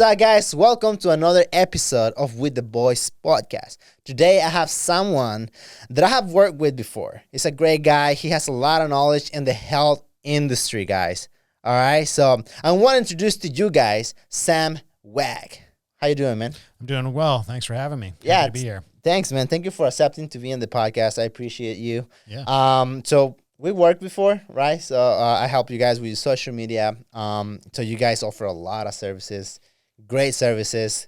up, guys? Welcome to another episode of With the Boys podcast. Today, I have someone that I have worked with before. He's a great guy. He has a lot of knowledge in the health industry, guys. All right, so I want to introduce to you guys Sam Wag. How you doing, man? I'm doing well. Thanks for having me. Yeah, Happy to be here. Thanks, man. Thank you for accepting to be in the podcast. I appreciate you. Yeah. So we worked before, right? So I help you guys with social media. So you guys offer a lot of services, great services.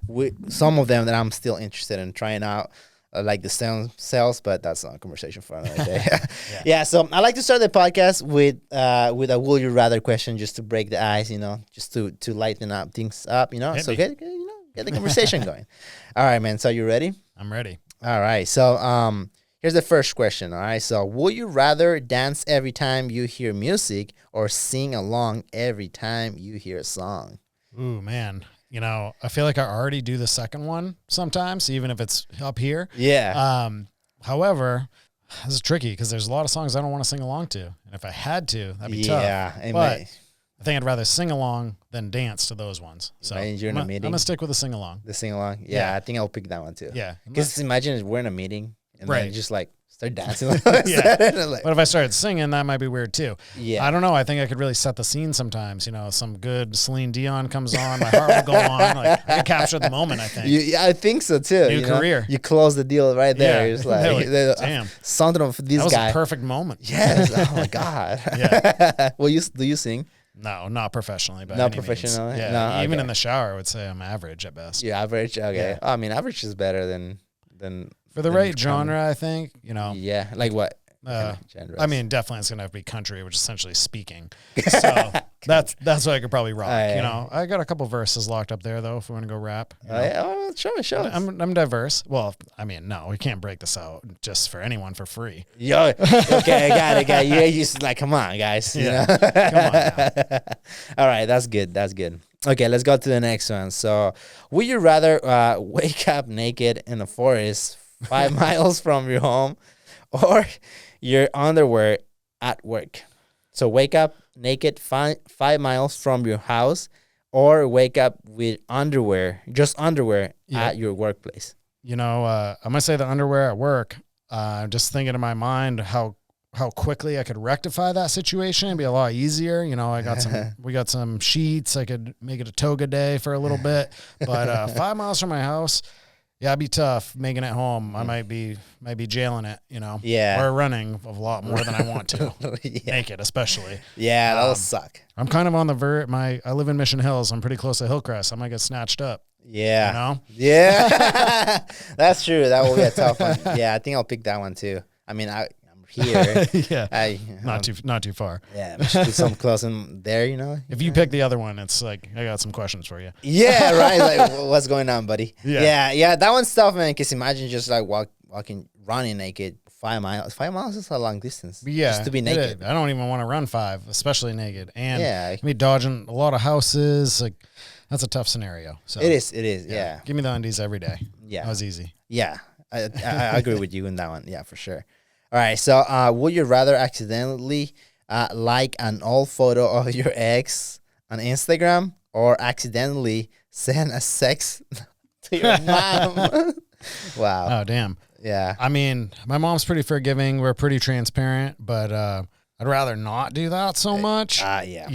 Some of them that I'm still interested in trying out, like the sales, but that's not a conversation for another day. Yeah. So I like to start the podcast with a "Will you rather" question, just to break the ice, just to lighten up things up, Hit So me. get the conversation going. All right, man. So you ready? I'm ready. All right. So here's the first question. All right. So would you rather dance every time you hear music or sing along every time you hear a song? Ooh, man. I feel like I already do the second one sometimes, even if it's up here. Yeah. However, this is tricky because there's a lot of songs I don't want to sing along to. And if I had to, that'd be tough. Yeah. But I think I'd rather sing along than dance to those ones. So Right, you're in a I'm meeting. going to stick with the sing along. The sing along. Yeah, Yeah. I think I'll pick that one too. Yeah. Because imagine we're in a meeting and then Right. just like start dancing. Yeah. Like, But if I started singing, that might be weird too. yeah. I don't know. I think I could really set the scene sometimes. Some good Celine Dion comes on, my heart will go on. Like I could capture the moment, I think. Yeah, I think so too. New career. You close the deal right there. Yeah. You're just They're like, damn. something of this That was guy. a perfect moment. Yes. Oh my God. Yeah. Well, do you sing? No, not professionally. By Not any means. professionally? Yeah. No, Even okay. in the shower, I would say I'm average at best. You're average. Okay. Yeah. Oh, I mean, average is better than For the than right common. genre, I think, Yeah. Like what? Uh, Genres? I mean, definitely it's going to have to be country, which is essentially speaking. So that's what I could probably rock. Yeah. I got a couple verses locked up there, though, if we want to go rap. Show us. I'm diverse. Well, I mean, no, we can't break this out just for anyone for free. Yo, okay, I got it. You just like, come on, guys. Yeah. Come on now. All right, that's good. Okay, let's go to the next one. So, would you rather wake up naked in the forest 5 miles from your home, or your underwear at work? So, wake up naked 5 miles from your house, or wake up with just underwear Yeah. at your workplace. I'm gonna say the underwear at work. Just thinking in my mind how quickly I could rectify that situation. It'd be a lot easier. We got some sheets. I could make it a toga day for a little bit. But 5 miles from my house, yeah, it'd be tough making it home. I might be jailing it. Yeah. or running a lot more than I want to. Yeah, Naked, especially. that'll suck. I'm kind of on the I live in Mission Hills. I'm pretty close to Hillcrest. I might get snatched up. Yeah. Yeah. That's true. That will be a tough one. Yeah, I think I'll pick that one too. I mean, I'm here. Yeah. Not too far. Yeah, we should do some close in there, If you pick the other one, it's like I got some questions for you. Yeah, right. Like, what's going on, buddy? Yeah. Yeah. That one's tough, man. Because imagine just like running naked 5 miles. 5 miles is a long distance. Yeah, Just to be it naked. is. I don't even want to run 5, especially naked. And Yeah. you can be dodging a lot of houses. Like that's a tough scenario. So It is. Yeah. give me the undies every day. Yeah. That was easy. Yeah, I agree with you in that one. Yeah, for sure. All right, so would you rather accidentally like an old photo of your ex on Instagram or accidentally send a sex to your mom? Wow. Oh damn. Yeah. I mean, my mom's pretty forgiving. We're pretty transparent, but I'd rather not do that so much. Yeah.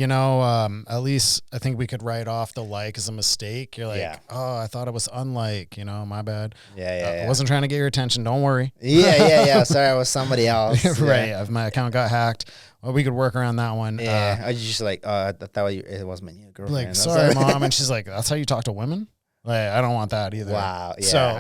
At least I think we could write off the like as a mistake. You're like, Yeah. oh, I thought it was unlike. My bad. Yeah. I wasn't trying to get your attention. Don't worry. Yeah. Sorry, I was somebody else. Right. Yeah. If my account got hacked, well, we could work around that one. Yeah. I was just like, I thought it was my new girlfriend. Like, I was sorry, like- mom. And she's like, that's how you talk to women? Like, I don't want that either. Wow. Yeah. So,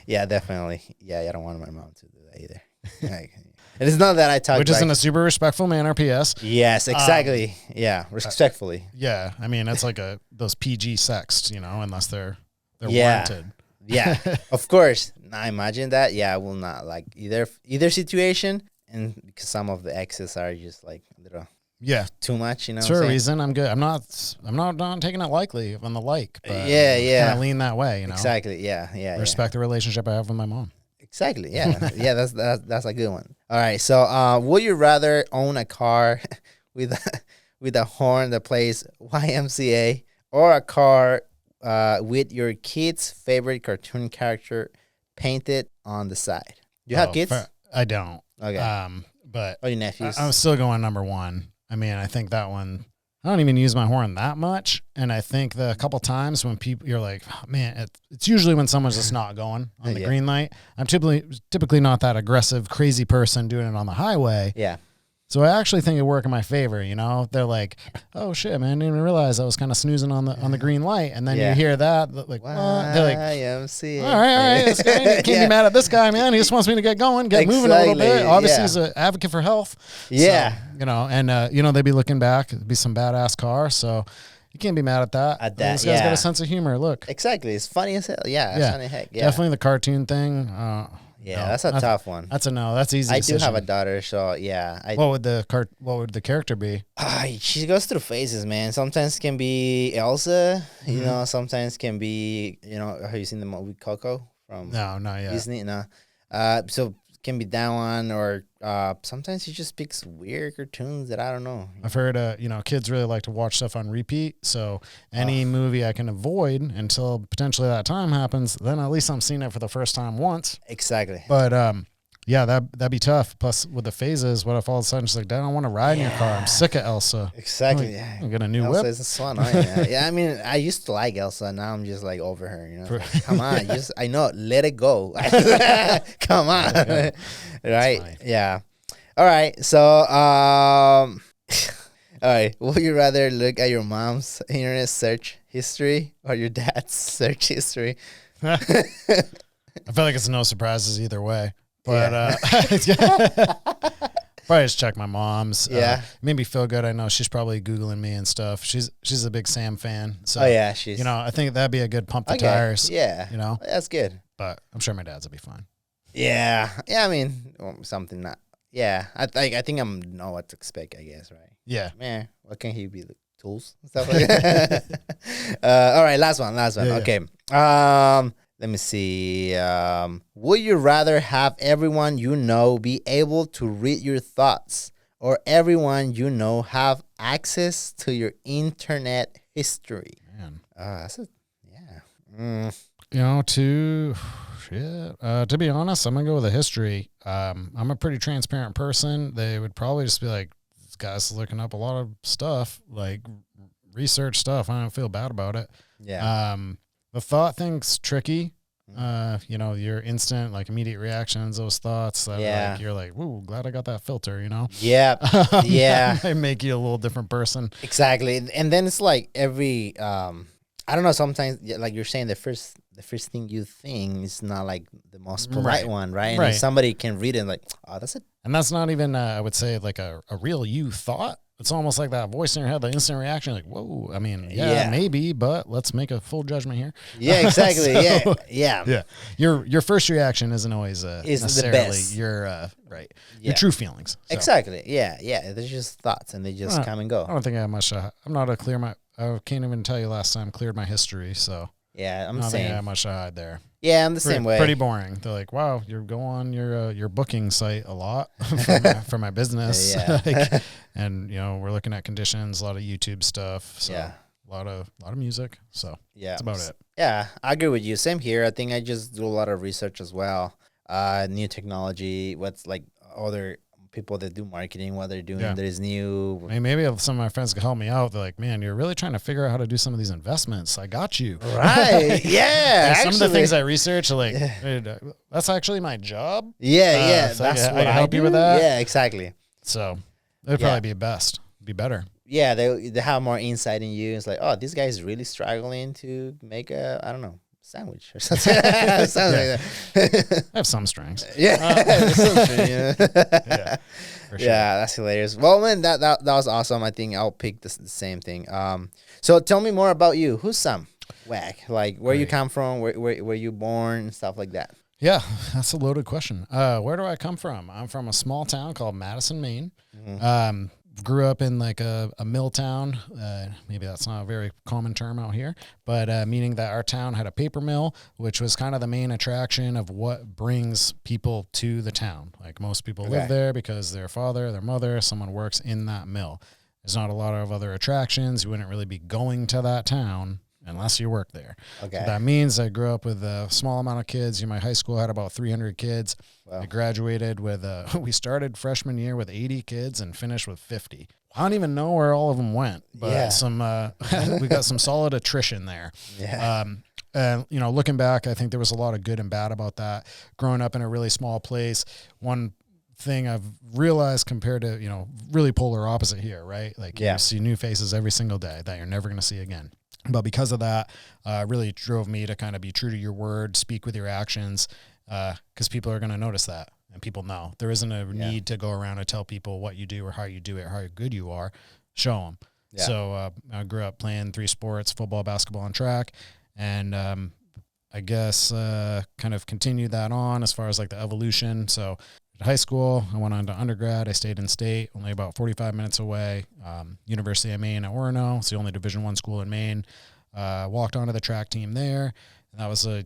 yeah, definitely. Yeah, I don't want my mom to do that either. Like, and it's not that I talk which is like, in a super respectful manner, P.S. Yes, exactly. Yeah, respectfully. Yeah. I mean, it's like those PG sext, unless they're Yeah. warranted. Yeah, of course. I imagine that. Yeah, I will not like either situation, and because some of the exes are just like a little Yeah. too much. For a what I'm saying? reason, I'm good. I'm not taking it lightly on the like. But Yeah. Kind of lean that way, Exactly. Yeah. Respect the relationship I have with my mom. Exactly. Yeah. Yeah. That's a good one. All right. So, would you rather own a car with a horn that plays YMCA or a car with your kid's favorite cartoon character painted on the side? Do you have kids? I don't. Okay. But Or your nephews? I'm still going number one. I mean, I think that one, I don't even use my horn that much. And I think the couple times when people, you're like, oh, man, it's usually when someone's just not going on the green light. I'm typically not that aggressive, crazy person doing it on the highway. Yeah. So I actually think it worked in my favor. You know, they're like, "Oh shit, man! I didn't even realize I was kind of snoozing on the green light." And then you hear that, like, what? They're like, YMCA. "All right, this guy can't be mad at this guy, man. He just wants me to get going, get moving a little bit. Obviously, he's an advocate for health." Yeah, so, you know, and they'd be looking back. It'd be some badass car, so you can't be mad at that. This guy's got a sense of humor. Look, exactly. It's funny as hell. Yeah, it's funny as heck. Yeah, definitely the cartoon thing. Yeah, no, that's a tough one. That's a no. That's easy. I do have a daughter, so yeah. What would the character be? She goes through phases, man. Sometimes can be Elsa, you know. Sometimes can be, have you seen the movie Coco from? No, not yet. Disney, no. So can be that one, or sometimes he just picks weird cartoons that I don't know. I've heard, kids really like to watch stuff on repeat. So any movie I can avoid until potentially that time happens, then at least I'm seeing it for the first time once. Exactly. But yeah, that'd be tough. Plus, with the phases, what if all of a sudden she's like, "I don't want to ride in your car. I'm sick of Elsa." Exactly. Yeah. I got a new Elsa whip. is fun. Yeah, I mean, I used to like Elsa. Now I'm just like over her. Like, come on, I know. Let it go. Come on. Right? Yeah. All right. So, all right. Would you rather look at your mom's internet search history or your dad's search history? I feel like it's no surprises either way. But probably just check my mom's. Yeah. Made me feel good. I know she's probably Googling me and stuff. She's a big Sam fan. So she's. I think that'd be a good pump the tires. Yeah. That's good. But I'm sure my dad's will be fine. Yeah. Yeah. I mean, something not. Yeah. I think I'm know what to expect. I guess. Right. Yeah. Man, what can he be? The tools and stuff like that. All right. Last one. Yeah, okay. Let me see. Would you rather have everyone you know be able to read your thoughts, or everyone you know have access to your internet history? Man. That's a to be honest, I'm gonna go with the history. I'm a pretty transparent person. They would probably just be like, "This guy's looking up a lot of stuff, like research stuff. I don't feel bad about it." Yeah. The thought thing's tricky. Your instant, like, immediate reactions, those thoughts that like, you're like, "Ooh, glad I got that filter," Yeah. Yeah. They make you a little different person. Exactly. And then it's like every, I don't know, sometimes, like you're saying, the first thing you think is not like the most polite one, right? And if somebody can read it and like, oh, that's it. And that's not even, I would say, like a real you thought. It's almost like that voice in your head, the instant reaction, like, whoa, I mean, maybe, but let's make a full judgment here. Yeah, exactly. Yeah. Your first reaction isn't always necessarily your your true feelings. So. Exactly. Yeah. They're just thoughts, and they just come and go. I don't think I have much. I can't even tell you last time I cleared my history. So yeah, I'm the same. I don't think I have much to hide there. Yeah, I'm the same way. Pretty boring. They're like, wow, you go on your booking site a lot for my business. Yeah. And we're looking at conditions, a lot of YouTube stuff. So a lot of music. So that's about it. Yeah, I agree with you. Same here. I think I just do a lot of research as well. New technology, what's like other people that do marketing, what they're doing that is new. Maybe some of my friends can help me out. They're like, man, you're really trying to figure out how to do some of these investments. I got you. Right. Yeah. Some of the things I research are like, hey, that's actually my job. Yeah. So that's what I help you with that. Yeah, exactly. So it'd probably be better. Yeah. They have more insight in you. It's like, oh, this guy is really struggling to make sandwich or something. Like that. I have some strengths. Yeah. For sure. Yeah, that's hilarious. Well, man, that was awesome. I think I'll pick the same thing. So tell me more about you. Who's Sam Wag? Like, where you come from, where you born, and stuff like that. Yeah, that's a loaded question. Where do I come from? I'm from a small town called Madison, Maine. Mm-hmm. Grew up in like a mill town. Maybe that's not a very common term out here, but meaning that our town had a paper mill, which was kind of the main attraction of what brings people to the town. Like most people live there because their father, their mother, someone works in that mill. There's not a lot of other attractions. You wouldn't really be going to that town unless you work there. Okay. So that means I grew up with a small amount of kids. My high school had about 300 kids. Wow. I graduated with, we started freshman year with 80 kids and finished with 50. I don't even know where all of them went, but we got some solid attrition there. Yeah. And, looking back, I think there was a lot of good and bad about that. Growing up in a really small place, one thing I've realized compared to, really polar opposite here, right? Like you see new faces every single day that you're never going to see again. But because of that, really drove me to kind of be true to your word, speak with your actions, because people are going to notice that. And people know there isn't a need to go around and tell people what you do or how you do it, how good you are. Show them. Yeah. So I grew up playing 3 sports: football, basketball, and track. And I guess kind of continued that on as far as like the evolution. So at high school, I went on to undergrad. I stayed in state, only about 45 minutes away. University of Maine at Orono. It's the only Division I school in Maine. Walked onto the track team there. And that was a,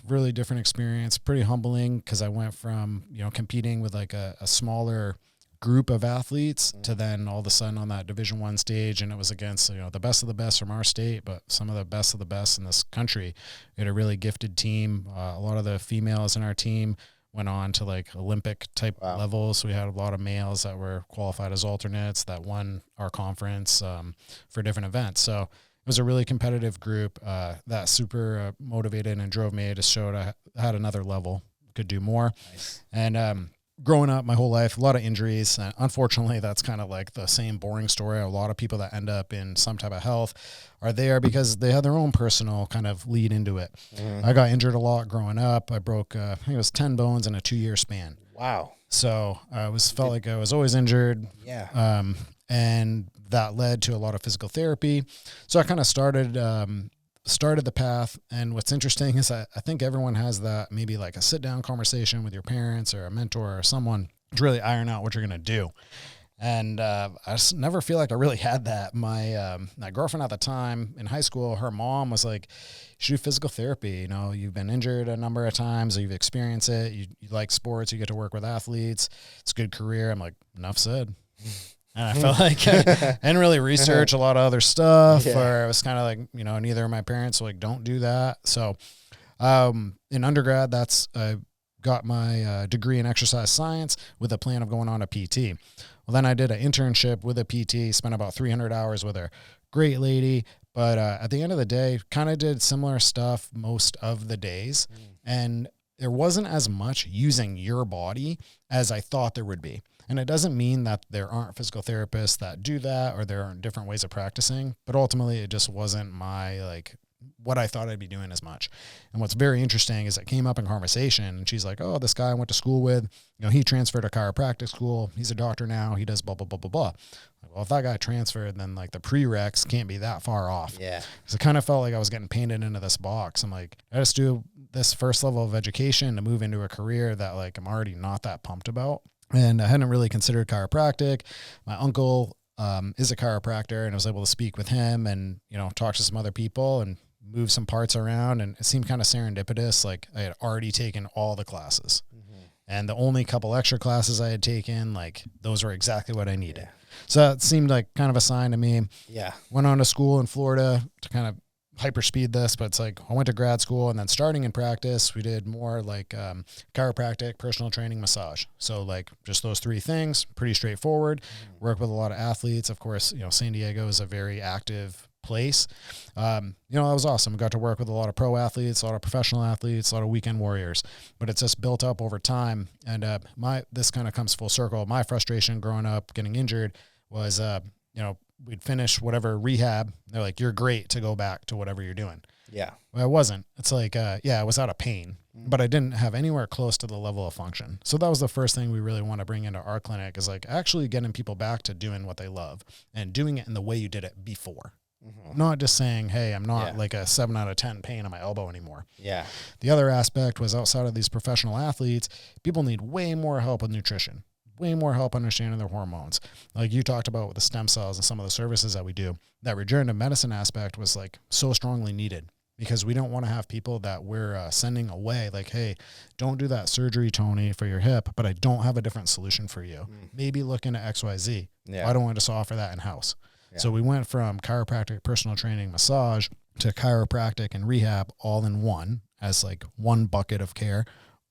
really different experience, pretty humbling, because I went from, competing with like a smaller group of athletes to then all of a sudden on that Division I stage, and it was against, the best of the best from our state, but some of the best in this country. We had a really gifted team. A lot of the females in our team went on to like Olympic type levels. So we had a lot of males that were qualified as alternates that won our conference for different events. So it was a really competitive group that super motivated and drove me to show I had another level, could do more. Nice. And growing up my whole life, a lot of injuries. Unfortunately, that's kind of like the same boring story. A lot of people that end up in some type of health are there because they had their own personal kind of lead into it. I got injured a lot growing up. I broke, I think it was 10 bones in a 2-year span. Wow. So I felt like I was always injured. Yeah. And that led to a lot of physical therapy. So I kind of started the path. And what's interesting is I think everyone has that, maybe like a sit down conversation with your parents or a mentor or someone to really iron out what you're going to do. And I just never feel like I really had that. My girlfriend at the time in high school, her mom was like, you should do physical therapy. You've been injured a number of times, or you've experienced it. You like sports, you get to work with athletes. It's a good career. I'm like, enough said. And I felt like I didn't really research a lot of other stuff, or it was kind of like, neither of my parents were like, don't do that. So in undergrad, I got my degree in exercise science with a plan of going on a PT. Well, then I did an internship with a PT, spent about 300 hours with her. Great lady. But at the end of the day, kind of did similar stuff most of the days. And there wasn't as much using your body as I thought there would be. And it doesn't mean that there aren't physical therapists that do that, or there aren't different ways of practicing, but ultimately it just wasn't what I thought I'd be doing as much. And what's very interesting is it came up in conversation, and she's like, oh, this guy I went to school with, he transferred to chiropractic school. He's a doctor now. He does blah, blah, blah, blah, blah. Well, if that guy transferred, then like the prereqs can't be that far off. Yeah. So it kind of felt like I was getting painted into this box. I'm like, I just do this first level of education to move into a career that like I'm already not that pumped about. And I hadn't really considered chiropractic. My uncle is a chiropractor, and I was able to speak with him and, talk to some other people and move some parts around. And it seemed kind of serendipitous. Like I had already taken all the classes, and the only couple extra classes I had taken, like those were exactly what I needed. So that seemed like kind of a sign to me. Yeah. Went on to school in Florida to kind of hyperspeed this, but it's like I went to grad school, and then starting in practice, we did more like chiropractic, personal training, massage. So like just those 3 things, pretty straightforward. Work with a lot of athletes. Of course, San Diego is a very active place. That was awesome. We got to work with a lot of pro athletes, a lot of professional athletes, a lot of weekend warriors, but it's just built up over time. And this kind of comes full circle. My frustration growing up, getting injured was, we'd finish whatever rehab. They're like, you're great to go back to whatever you're doing. Yeah. Well, I wasn't. It's like, I was out of pain, but I didn't have anywhere close to the level of function. So that was the first thing we really want to bring into our clinic, is like actually getting people back to doing what they love and doing it in the way you did it before. Not just saying, hey, I'm not like a 7 out of 10 pain on my elbow anymore. Yeah. The other aspect was, outside of these professional athletes, people need way more help with nutrition. Way more help understanding their hormones. Like you talked about with the stem cells and some of the services that we do, that regenerative medicine aspect was like so strongly needed. because we don't want to have people that we're sending away like, hey, don't do that surgery, Tony, for your hip, but I don't have a different solution for you. Maybe look into XYZ. Yeah. Why don't we just offer that in-house? Yeah. So we went from chiropractic, personal training, massage to chiropractic and rehab all in one as like one bucket of care,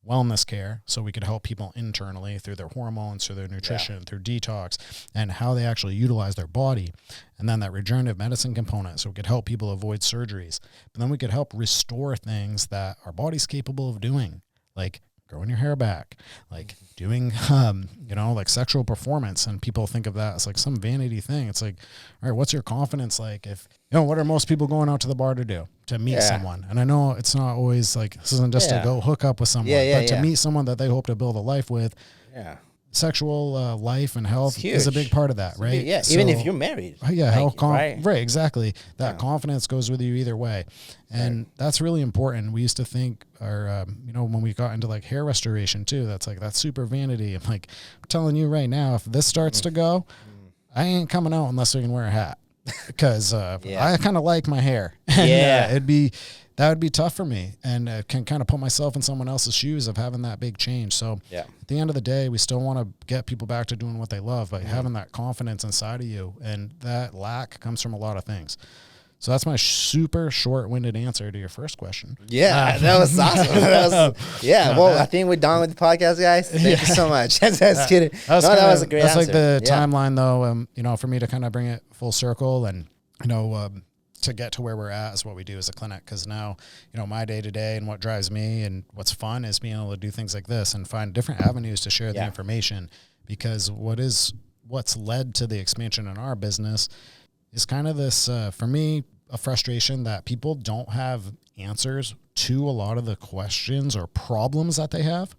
wellness care. So we could help people internally through their hormones, through their nutrition, through detox, and how they actually utilize their body. And then that regenerative medicine component. So we could help people avoid surgeries, but then we could help restore things that our body's capable of doing, like growing your hair back, like doing, like sexual performance. And people think of that as like some vanity thing. It's like, all right, what's your confidence like? If, what are most people going out to the bar to do? To meet someone. And I know it's not always like, this isn't just to go hook up with someone, but to meet someone that they hope to build a life with. Yeah. Sexual life and health is a big part of that, right? Yeah, even if you're married. Yeah, right, exactly. That confidence goes with you either way. And that's really important. We used to think, when we got into like hair restoration too, that's super vanity. I'm like, I'm telling you right now, if this starts to go, I ain't coming out unless I can wear a hat because I kind of like my hair. And, that would be tough for me, and can kind of put myself in someone else's shoes of having that big change. So at the end of the day, we still want to get people back to doing what they love, but having that confidence inside of you, and that lack comes from a lot of things. So that's my super short-winded answer to your first question. Yeah, that was awesome. Well, I think we're done with the podcast, guys. Thank you so much. Just kidding. That was a great answer. That's like the timeline, though, for me to kind of bring it full circle and, to get to where we're at is what we do as a clinic. Because now, my day to day and what drives me and what's fun is being able to do things like this and find different avenues to share the information. Because what's led to the expansion in our business is kind of this, for me, a frustration that people don't have answers to a lot of the questions or problems that they have,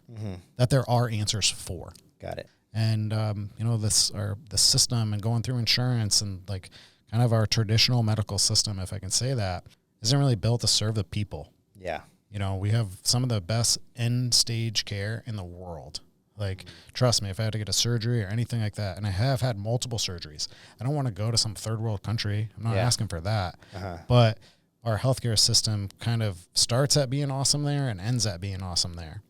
that there are answers for. Got it. And, the system and going through insurance and like, kind of our traditional medical system, if I can say that, isn't really built to serve the people. Yeah. We have some of the best end stage care in the world. Like, trust me, if I had to get a surgery or anything like that, and I have had multiple surgeries, I don't want to go to some third world country. I'm not asking for that. But our healthcare system kind of starts at being awesome there and ends at being awesome there,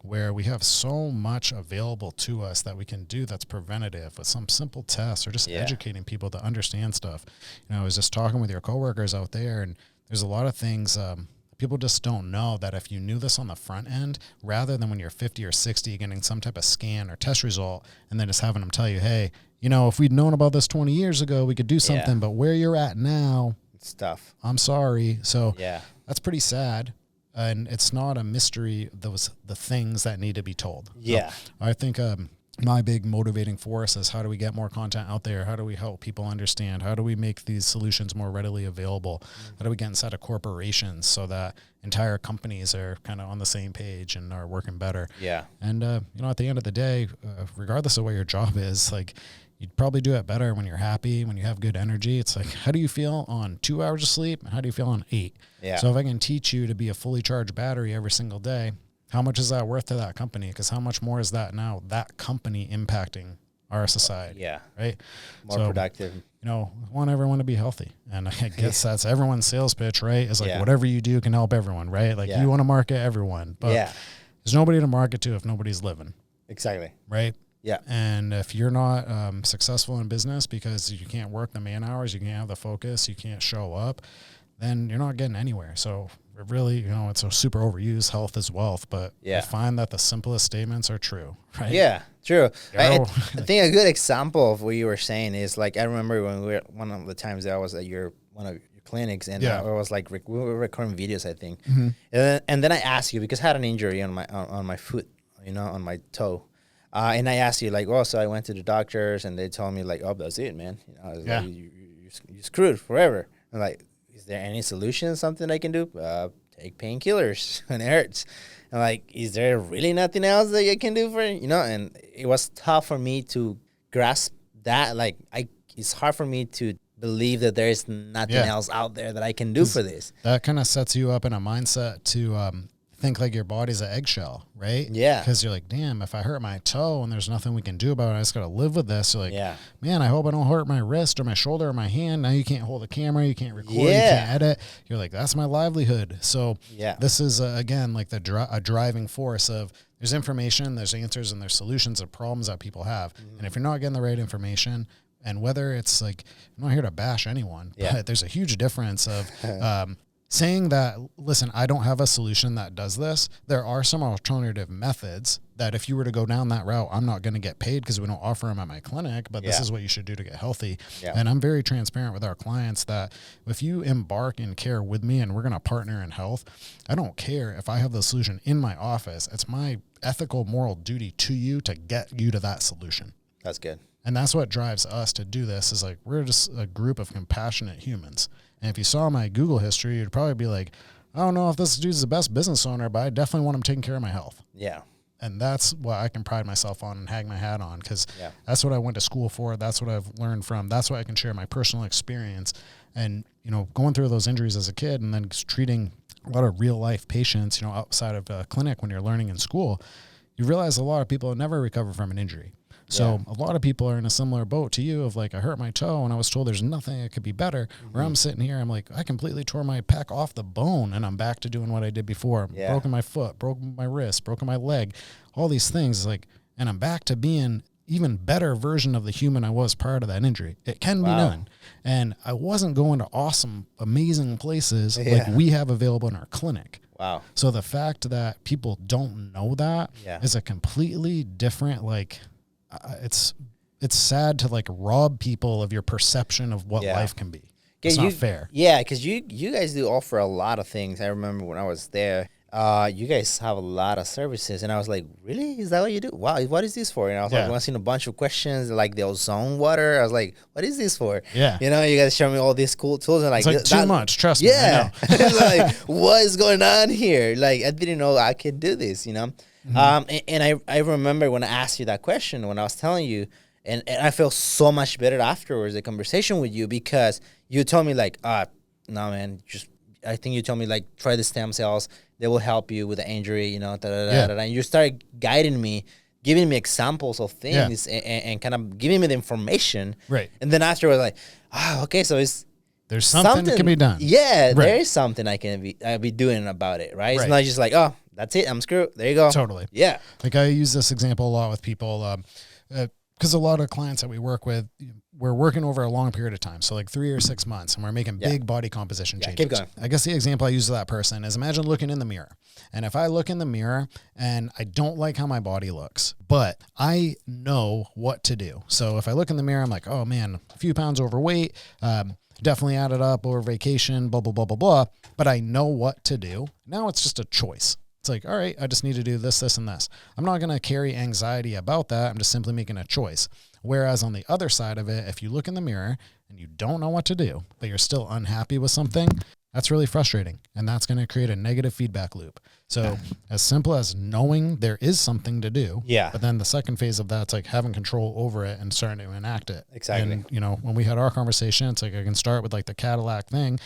where we have so much available to us that we can do that's preventative with some simple tests or just educating people to understand stuff. I was just talking with your coworkers out there, and there's a lot of things people just don't know that if you knew this on the front end, rather than when you're 50 or 60 getting some type of scan or test result and then just having them tell you, hey, if we'd known about this 20 years ago, we could do something, but where you're at now, it's tough. I'm sorry. So that's pretty sad. And it's not a mystery, the things that need to be told. Yeah. So I think my big motivating force is how do we get more content out there? How do we help people understand? How do we make these solutions more readily available? How do we get inside of corporations so that entire companies are kind of on the same page and are working better? Yeah. And, at the end of the day, regardless of what your job is, like, you'd probably do it better when you're happy, when you have good energy. It's like, how do you feel on 2 hours of sleep? And how do you feel on 8? Yeah. So if I can teach you to be a fully charged battery every single day, how much is that worth to that company? Because how much more is that now, that company impacting our society? Yeah. Right? More productive. I want everyone to be healthy. And I guess that's everyone's sales pitch, right? Is like whatever you do can help everyone, right? Like you want to market everyone. But there's nobody to market to if nobody's living. Exactly. Right? Yeah. And if you're not successful in business because you can't work the man hours, you can't have the focus, you can't show up, then you're not getting anywhere. So really, it's a super overused, health is wealth, but I find that the simplest statements are true, right? Yeah, true. I think a good example of what you were saying is like, I remember when we were, one of the times that I was at one of your clinics and I was like, we were recording videos, I think. And then I asked you, because I had an injury on my foot, on my toe. And I asked you like, so I went to the doctors and they told me like, that's it, man. I was like, you're screwed forever. I'm like, is there any solution, something I can do? Take painkillers when it hurts. And like, is there really nothing else that you can do for it? And it was tough for me to grasp that. Like, it's hard for me to believe that there is nothing else out there that I can do for this. That kind of sets you up in a mindset to think like your body's an eggshell, right? Yeah. Because you're like, damn, if I hurt my toe and there's nothing we can do about it, I just got to live with this. You're like, Yeah. man, I hope I don't hurt my wrist or my shoulder or my hand. Now you can't hold a camera, you can't record, you Yeah. can't edit. You're like, that's my livelihood. So Yeah. this is, again, like a driving force of there's information, there's answers, and there's solutions of problems that people have. And if you're not getting the right information, and whether it's like, I'm not here to bash anyone, but there's a huge difference of saying that, listen, I don't have a solution that does this. There are some alternative methods that if you were to go down that route, I'm not going to get paid because we don't offer them at my clinic, but this is what you should do to get healthy. Yeah. And I'm very transparent with our clients that if you embark in care with me and we're going to partner in health, I don't care if I have the solution in my office. It's my ethical, moral duty to you to get you to that solution. That's good. And that's what drives us to do this is like, we're just a group of compassionate humans. And if you saw my Google history, you'd probably be like, I don't know if this dude's the best business owner, but I definitely want him taking care of my health. Yeah. And that's what I can pride myself on and hang my hat on because that's what I went to school for. That's what I've learned from. That's what I can share my personal experience. And, you know, going through those injuries as a kid and then treating a lot of real life patients, you know, outside of a clinic when you're learning in school, you realize a lot of people never recover from an injury. So a lot of people are in a similar boat to you of like, I hurt my toe and I was told there's nothing that could be better. Where I'm sitting here, I'm like, I completely tore my pec off the bone and I'm back to doing what I did before. Yeah. Broken my foot, broken my wrist, broken my leg, all these things like, and I'm back to being even better version of the human I was prior to that injury. It can be done. And I wasn't going to awesome, amazing places like we have available in our clinic. Wow. So the fact that people don't know that is a completely different, like, it's sad to like rob people of your perception of what life can be. It's not fair. Yeah, because you guys do offer a lot of things. I remember when I was there, you guys have a lot of services, and I was like, really? Is that what you do? Wow, what is this for? And I was like, asking a bunch of questions, like the ozone water. I was like, what is this for? Yeah. You know, you guys show me all these cool tools, and like, it's like too much, trust me. Yeah. Like, what is going on here? Like, I didn't know I could do this, you know? And I remember when I asked you that question, when I was telling you, and I felt so much better afterwards, the conversation with you, because you told me like, no, man, I think you told me like, try the stem cells. They will help you with the injury, you know, and you started guiding me, giving me examples of things and kind of giving me the information. Right. And then after I was like, okay, so there's something that can be done. Yeah, there is something I can be doing about it, right? It's not just like, oh, that's it, I'm screwed. There you go. Totally. Yeah. Like I use this example a lot with people because a lot of clients that we work with, we're working over a long period of time. So like 3 or 6 months and we're making big body composition changes. Keep going. I guess the example I use to that person is imagine looking in the mirror. And if I look in the mirror and I don't like how my body looks, but I know what to do. So if I look in the mirror, I'm like, oh man, a few pounds overweight, definitely added up over vacation, blah, blah, blah, blah, blah. But I know what to do. Now it's just a choice. It's like, all right, I just need to do this, this, and this. I'm not going to carry anxiety about that. I'm just simply making a choice. Whereas on the other side of it, if you look in the mirror and you don't know what to do, but you're still unhappy with something, that's really frustrating. And that's going to create a negative feedback loop. So as simple as knowing there is something to do. Yeah. But then the second phase of that's like having control over it and starting to enact it. Exactly. And, you know, when we had our conversation, it's like I can start with like the Cadillac thing.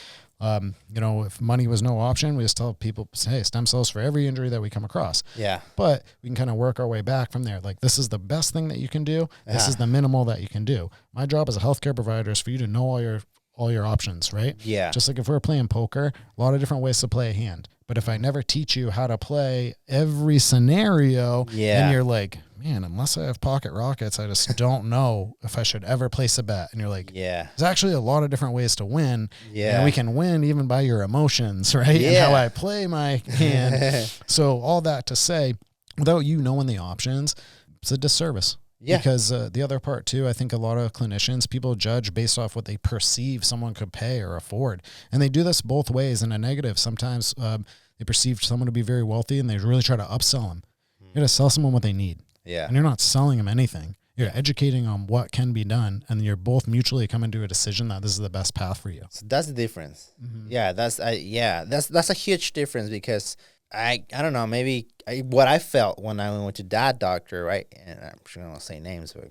You know, if money was no option, we just tell people, hey, stem cells for every injury that we come across. Yeah. But we can kind of work our way back from there. Like, this is the best thing that you can do. This is the minimal that you can do. My job as a healthcare provider is for you to know all your options, right? Yeah. Just like if we're playing poker, a lot of different ways to play a hand. But if I never teach you how to play every scenario, then you're like, man, unless I have pocket rockets, I just don't know if I should ever place a bet. And you're like, there's actually a lot of different ways to win. Yeah. And we can win even by your emotions, right? And how I play my hand. So all that to say, without you knowing the options, it's a disservice. Yeah. Because the other part too, I think a lot of clinicians, people judge based off what they perceive someone could pay or afford. And they do this both ways in a negative. Sometimes they perceive someone to be very wealthy and they really try to upsell them. You got to sell someone what they need. Yeah. And you're not selling them anything. You're educating on what can be done. And you're both mutually coming to a decision that this is the best path for you. So that's the difference. Yeah. That's a huge difference because I don't know, maybe what I felt when I went to that doctor, right? And I'm sure I don't say names, but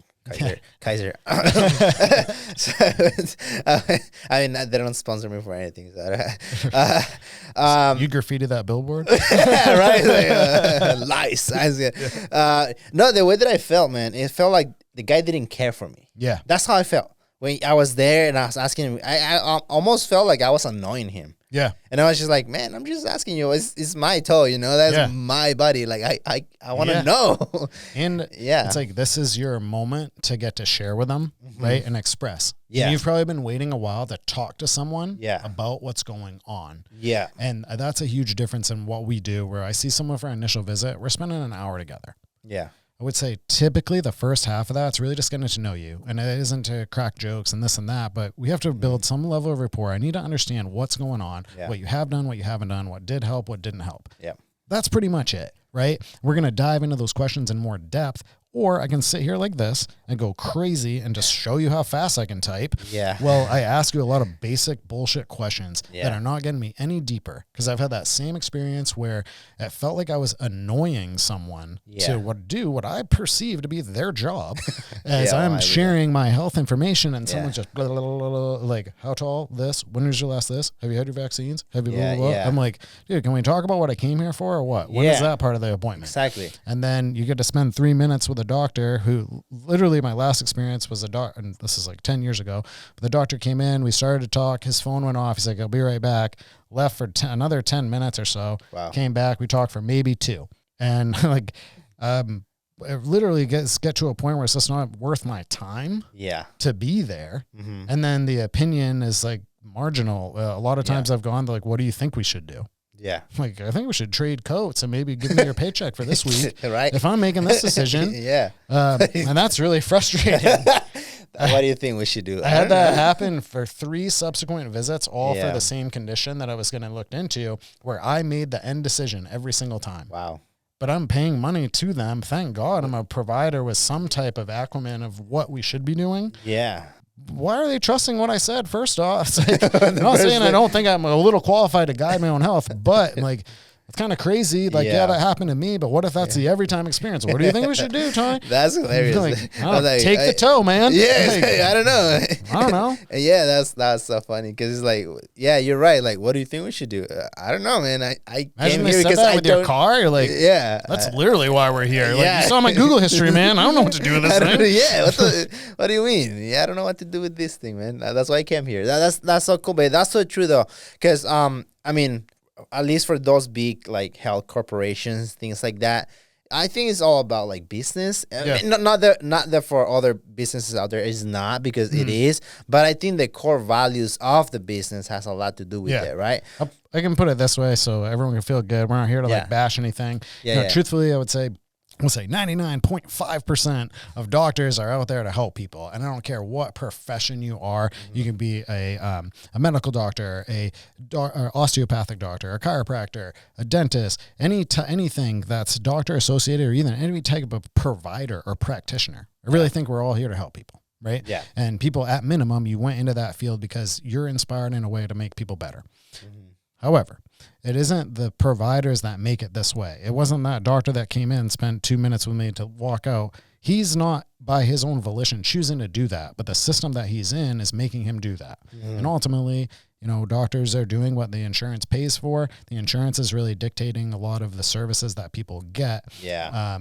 Kaiser. So, I mean, they don't sponsor me for anything. So, You graffiti that billboard? right? Like, lies. No, the way that I felt, man, it felt like the guy didn't care for me. Yeah. That's how I felt. When I was there and I was asking him, I almost felt like I was annoying him. Yeah. And I was just like, man, I'm just asking you. It's my toe, That's Yeah. my body. Like, I want to Yeah. know. And Yeah. it's like, this is your moment to get to share with them, right? And express. Yeah. And you've probably been waiting a while to talk to someone Yeah. about what's going on. Yeah. And that's a huge difference in what we do, where I see someone for our initial visit, we're spending an hour together. Yeah. I would say typically the first half of that, it's really just getting to know you. And it isn't to crack jokes and this and that, but we have to build some level of rapport. I need to understand what's going on, what you have done, what you haven't done, what did help, what didn't help. Yeah. That's pretty much it, right? We're going to dive into those questions in more depth, or I can sit here like this and go crazy and just show you how fast I can type. Yeah. Well, I ask you a lot of basic bullshit questions Yeah. that are not getting me any deeper, because I've had that same experience where it felt like I was annoying someone to do what I perceive to be their job as Yeah, I'm sharing my health information, and Yeah. someone's just blah, blah, blah, blah, blah, like, how tall, this, when was your last this, have you had your vaccines, have you Yeah, blah, blah, blah. yeah. I'm like, dude, can we talk about what I came here for or what? When is Yeah. that part of the appointment? Exactly. And then you get to spend 3 minutes with a doctor who literally, my last experience was a doctor, and this is like 10 years ago, but the doctor came in, we started to talk, his phone went off, he's like, I'll be right back, left for another 10 minutes or so, Wow. came back, we talked for maybe 2. And like, it literally get to a point where it's just not worth my time Yeah. to be there. Mm-hmm. And then the opinion is like marginal. A lot of times I've gone to like, what do you think we should do? Yeah. Like, I think we should trade coats and maybe give me your paycheck for this week. Right. If I'm making this decision. Yeah. And that's really frustrating. What do you think we should do? I had that happen for 3 subsequent visits, all Yeah. for the same condition that I was going to look into, where I made the end decision every single time. Wow. But I'm paying money to them. Thank God I'm a provider with some type of acumen of what we should be doing. Yeah. Why are they trusting what I said? First off, it's like, I'm not saying I don't think I'm a little qualified to guide my own health, but like, it's kind of crazy. Like, yeah, that happened to me, but what if that's the every time experience? What do you think we should do, Tony? That's hilarious. Like, take the toe, man. Yeah, Like, I don't know. I don't know. Yeah, that's so funny because it's like, yeah, you're right. Like, what do you think we should do? I don't know, man. I Imagine came they here said because that I with your don't. car. You're like, Yeah, that's literally why we're here. Like, Yeah. you saw my Google history, man. I don't know what to do with this I don't know, thing. yeah, what do you mean? Yeah, I don't know what to do with this thing, man. That's why I came here. That's so cool, but that's so true though, because I mean, at least for those big like health corporations, things like that, I think it's all about like business. Yeah. Not that for other businesses out there is not, because it is, but I think the core values of the business has a lot to do with it, right? I can put it this way so everyone can feel good. We're not here to like bash anything. Yeah, Truthfully, I would say, we'll say 99.5% of doctors are out there to help people. And I don't care what profession you are. You can be a medical doctor, or osteopathic doctor, a chiropractor, a dentist, anything that's doctor associated, or even any type of provider or practitioner. I really think we're all here to help people, right? Yeah. And people, at minimum, you went into that field because you're inspired in a way to make people better. However, it isn't the providers that make it this way. It wasn't that doctor that came in, spent 2 minutes with me to walk out. He's not by his own volition choosing to do that, but the system that he's in is making him do that. And ultimately, doctors are doing what the insurance pays for. The insurance is really dictating a lot of the services that people get. Yeah.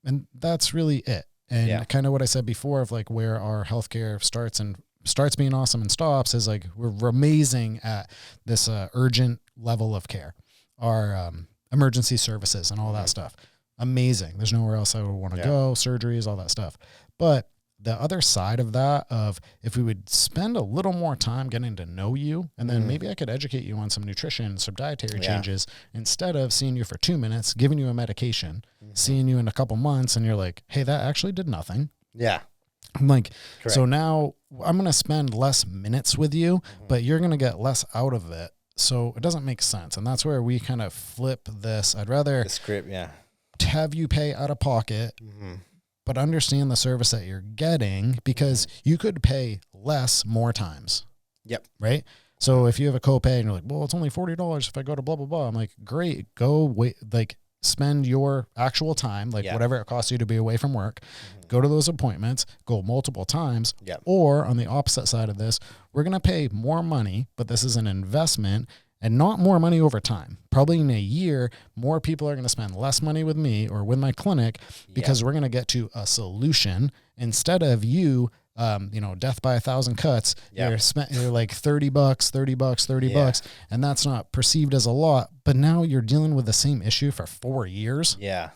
And that's really it. And kind of what I said before of like where our healthcare starts being awesome and stops is like we're amazing at this urgent level of care, our emergency services and all that stuff. Amazing. There's nowhere else I would want to go, surgeries, all that stuff. But the other side of that, of if we would spend a little more time getting to know you, and then maybe I could educate you on some nutrition, some dietary changes, instead of seeing you for 2 minutes, giving you a medication, seeing you in a couple months, and you're like, hey, that actually did nothing. Yeah. I'm like, Correct. So now I'm going to spend less minutes with you, but you're going to get less out of it. So it doesn't make sense. And that's where we kind of flip this. I'd rather The script, have you pay out of pocket, but understand the service that you're getting, because you could pay less more times. Yep. Right? So if you have a copay and you're like, well, it's only $40 if I go to blah, blah, blah. I'm like, great, go wait, like spend your actual time, like whatever it costs you to be away from work, go to those appointments, go multiple times. Or on the opposite side of this, we're going to pay more money, but this is an investment and not more money over time. Probably in a year, more people are going to spend less money with me or with my clinic because we're going to get to a solution instead of you, death by 1,000 cuts. You're like $30, $30, and that's not perceived as a lot. But now you're dealing with the same issue for 4 years. Yeah.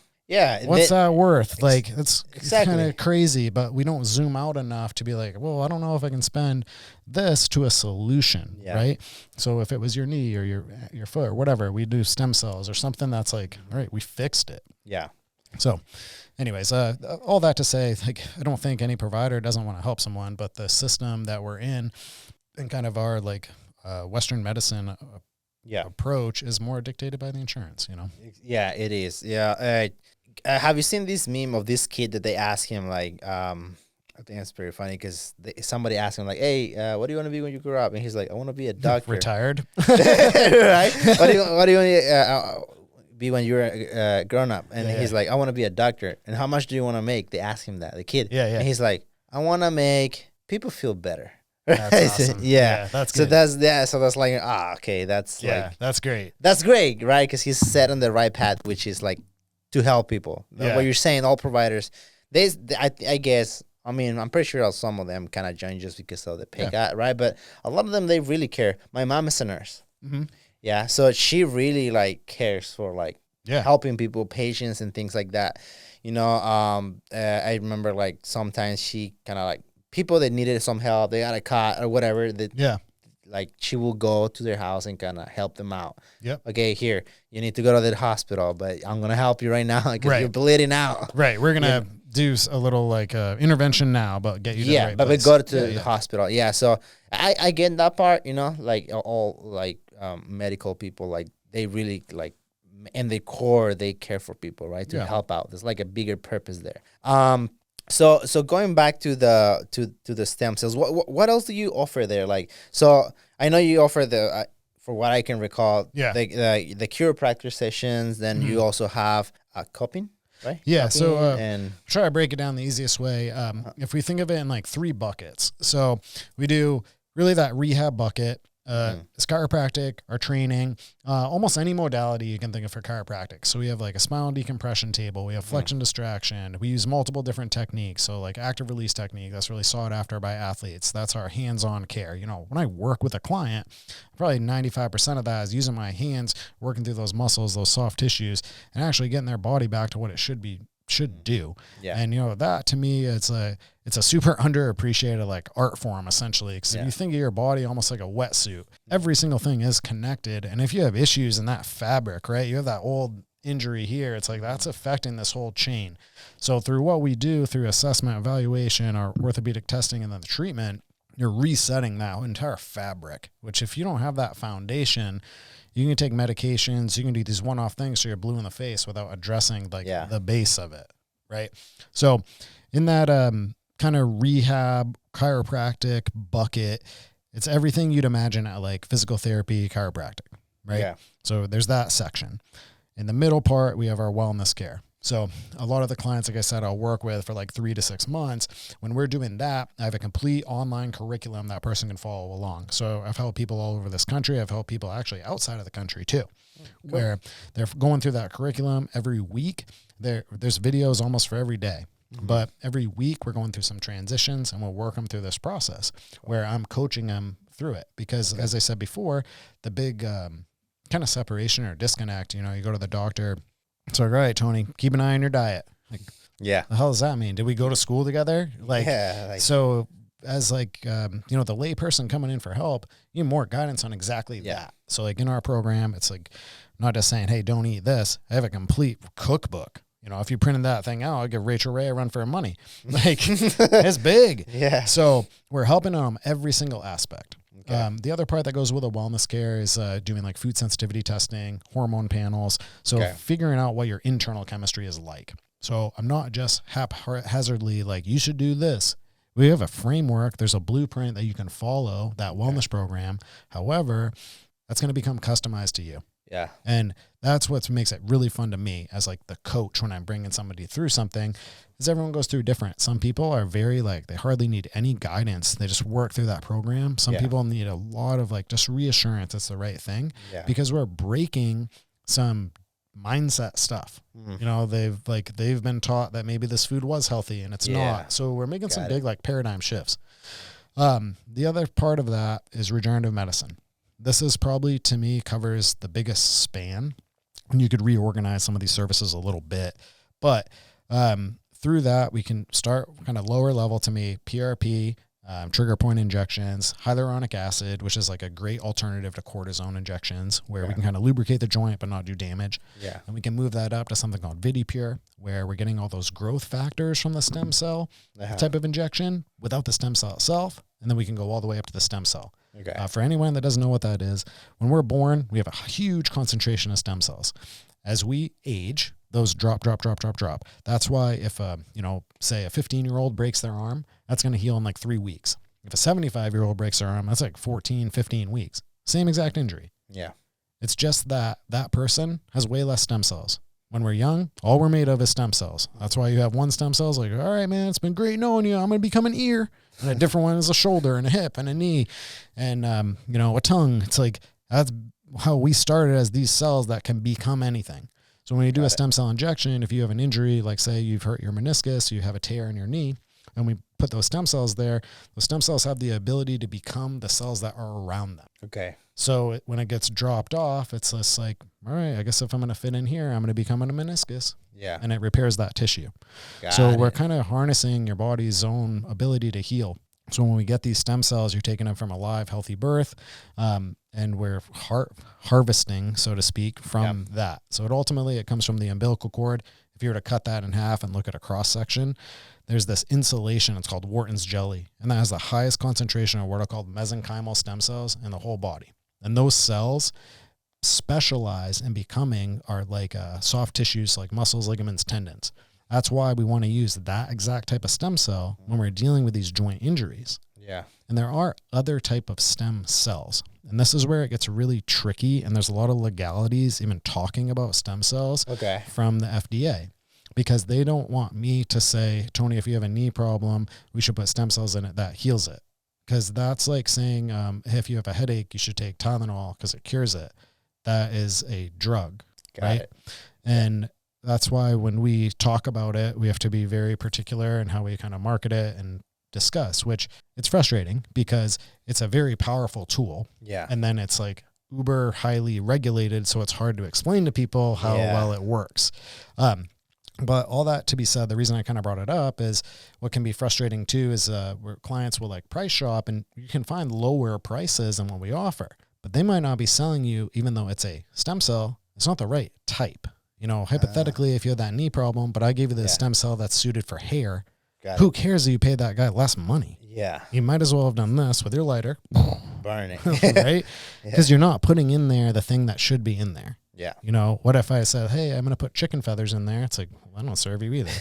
What's that worth? Like, it's kind of crazy, but we don't zoom out enough to be like, well, I don't know if I can spend this to a solution, right? So if it was your knee or your foot or whatever, we do stem cells or something that's like, all right, we fixed it. Yeah. So anyways, all that to say, like, I don't think any provider doesn't want to help someone, but the system that we're in and kind of our like Western medicine approach is more dictated by the insurance, Yeah, it is. Yeah. Have you seen this meme of this kid that they ask him, like, I think it's pretty funny because somebody asked him, like, hey, what do you want to be when you grow up? And he's like, I want to be a doctor. Retired. Right? What do you want to be when you're grown up? And he's like, I want to be a doctor. And how much do you want to make? They ask him that, the kid. And he's like, I want to make people feel better. That's awesome. That's good. So that's like, okay, that's that's great. That's great, right? Because he's set on the right path, which is like to help people. What you're saying, all providers, I guess, I mean, I'm pretty sure some of them kind of join just because of the pay cut, right? But a lot of them, they really care. My mom is a nurse. Yeah, so she really like cares for like helping people, patients and things like that. I remember like sometimes she kind of like people that needed some help, they got a cot or whatever. Like she will go to their house and kind of help them out. Okay, here, you need to go to the hospital, but I'm going to help you right now because you're bleeding out. Right, we're going to do a little like intervention now, but get you to the right place. But go to the hospital. Yeah, so I get that part, like all like medical people, like they really like in the core, they care for people, right? To help out. There's like a bigger purpose there. So going back to the stem cells, what else do you offer there? Like, so I know you offer the for what I can recall, the chiropractor sessions. Then you also have cupping, right? Yeah. So and try to break it down the easiest way. If we think of it in like 3 buckets, so we do really that rehab bucket. It's chiropractic, our training, almost any modality you can think of for chiropractic. So we have like a spinal decompression table. We have flexion distraction. We use multiple different techniques. So like active release technique, that's really sought after by athletes. That's our hands-on care. When I work with a client, probably 95% of that is using my hands, working through those muscles, those soft tissues, and actually getting their body back to what it should do. And that to me, it's a super underappreciated like art form essentially. Because if you think of your body almost like a wetsuit, every single thing is connected. And if you have issues in that fabric, right, you have that old injury here, it's like that's affecting this whole chain. So through what we do through assessment, evaluation, our orthopedic testing, and then the treatment, you're resetting that entire fabric, which if you don't have that foundation, you can take medications, you can do these one-off things so you're blue in the face without addressing like the base of it, right? So in that kind of rehab chiropractic bucket, it's everything you'd imagine at like physical therapy chiropractic, right? Yeah. So there's that section. In the middle part, we have our wellness care. So a lot of the clients, like I said, I'll work with for like 3 to 6 months. When we're doing that, I have a complete online curriculum that person can follow along. So I've helped people all over this country. I've helped people actually outside of the country too, where they're going through that curriculum every week. There's videos almost for every day. But every week we're going through some transitions and we'll work them through this process where I'm coaching them through it. Because as I said before, the big kind of separation or disconnect, you go to the doctor. It's like, all right, Tony, keep an eye on your diet. Like, the hell does that mean? Did we go to school together? So as like, the lay person coming in for help, you need more guidance on exactly that. So like in our program, it's like not just saying, hey, don't eat this. I have a complete cookbook. If you printed that thing out, I'd give Rachel Ray a run for her money. Like, it's big. So we're helping them every single aspect. The other part that goes with a wellness care is doing like food sensitivity testing, hormone panels. So figuring out what your internal chemistry is like. So I'm not just haphazardly like, you should do this. We have a framework. There's a blueprint that you can follow, that wellness program. However, that's going to become customized to you. Yeah. And that's what makes it really fun to me as like the coach when I'm bringing somebody through something, is everyone goes through different. Some people are very like, they hardly need any guidance. They just work through that program. Some people need a lot of like just reassurance it's the right thing, because we're breaking some mindset stuff. You know, they've been taught that maybe this food was healthy and it's not. So we're making some big like paradigm shifts. The other part of that is regenerative medicine. This is probably, to me, covers the biggest span, and you could reorganize some of these services a little bit, but through that we can start kind of lower level. To me, PRP, trigger point injections, hyaluronic acid, which is like a great alternative to cortisone injections, where we can kind of lubricate the joint but not do damage. And we can move that up to something called VidiPure, where we're getting all those growth factors from the stem cell type of injection without the stem cell itself. And then we can go all the way up to the stem cell. For anyone that doesn't know what that is, when we're born, we have a huge concentration of stem cells. As we age, those drop. That's why if, say a 15-year-old breaks their arm, that's going to heal in like 3 weeks. If a 75-year-old breaks their arm, that's like 14, 15 weeks. Same exact injury. It's just that that person has way less stem cells. When we're young, all we're made of is stem cells. That's why you have one stem cell. It's like, all right, man, it's been great knowing you. I'm going to become an ear. And a different one is a shoulder and a hip and a knee and, a tongue. It's like, that's how we started, as these cells that can become anything. So when you do a stem cell injection, if you have an injury, like say you've hurt your meniscus, you have a tear in your knee, and we put those stem cells there, those stem cells have the ability to become the cells that are around them. So when it gets dropped off, it's just like, all right, I guess if I'm going to fit in here, I'm going to become a meniscus. And it repairs that tissue. So we're kind of harnessing your body's own ability to heal. So when we get these stem cells, you're taking them from a live, healthy birth, and we're harvesting, so to speak, from that. So it comes from the umbilical cord. If you were to cut that in half and look at a cross section, there's this insulation. It's called Wharton's jelly, and that has the highest concentration of what are called mesenchymal stem cells in the whole body. And those cells specialize in becoming our like soft tissues like muscles, ligaments, tendons. That's why we want to use that exact type of stem cell when we're dealing with these joint injuries. And there are other type of stem cells. And this is where it gets really tricky. And there's a lot of legalities even talking about stem cells from the FDA, because they don't want me to say, Tony, if you have a knee problem, we should put stem cells in it that heals it. Because that's like saying, if you have a headache, you should take Tylenol because it cures it. That is a drug, right? And that's why when we talk about it, we have to be very particular in how we kind of market it and discuss, which it's frustrating because it's a very powerful tool. And then it's like uber highly regulated. So it's hard to explain to people how well it works. But all that to be said, the reason I kind of brought it up is what can be frustrating too is where clients will like price shop, and you can find lower prices than what we offer, but they might not be selling you, even though it's a stem cell, it's not the right type. Hypothetically, if you have that knee problem, but I gave you the stem cell that's suited for hair, who cares if you pay that guy less money? You might as well have done this with your lighter. Burning. Right? Because you're not putting in there the thing that should be in there. What if I said, hey, I'm going to put chicken feathers in there? It's like, well, I don't serve you either.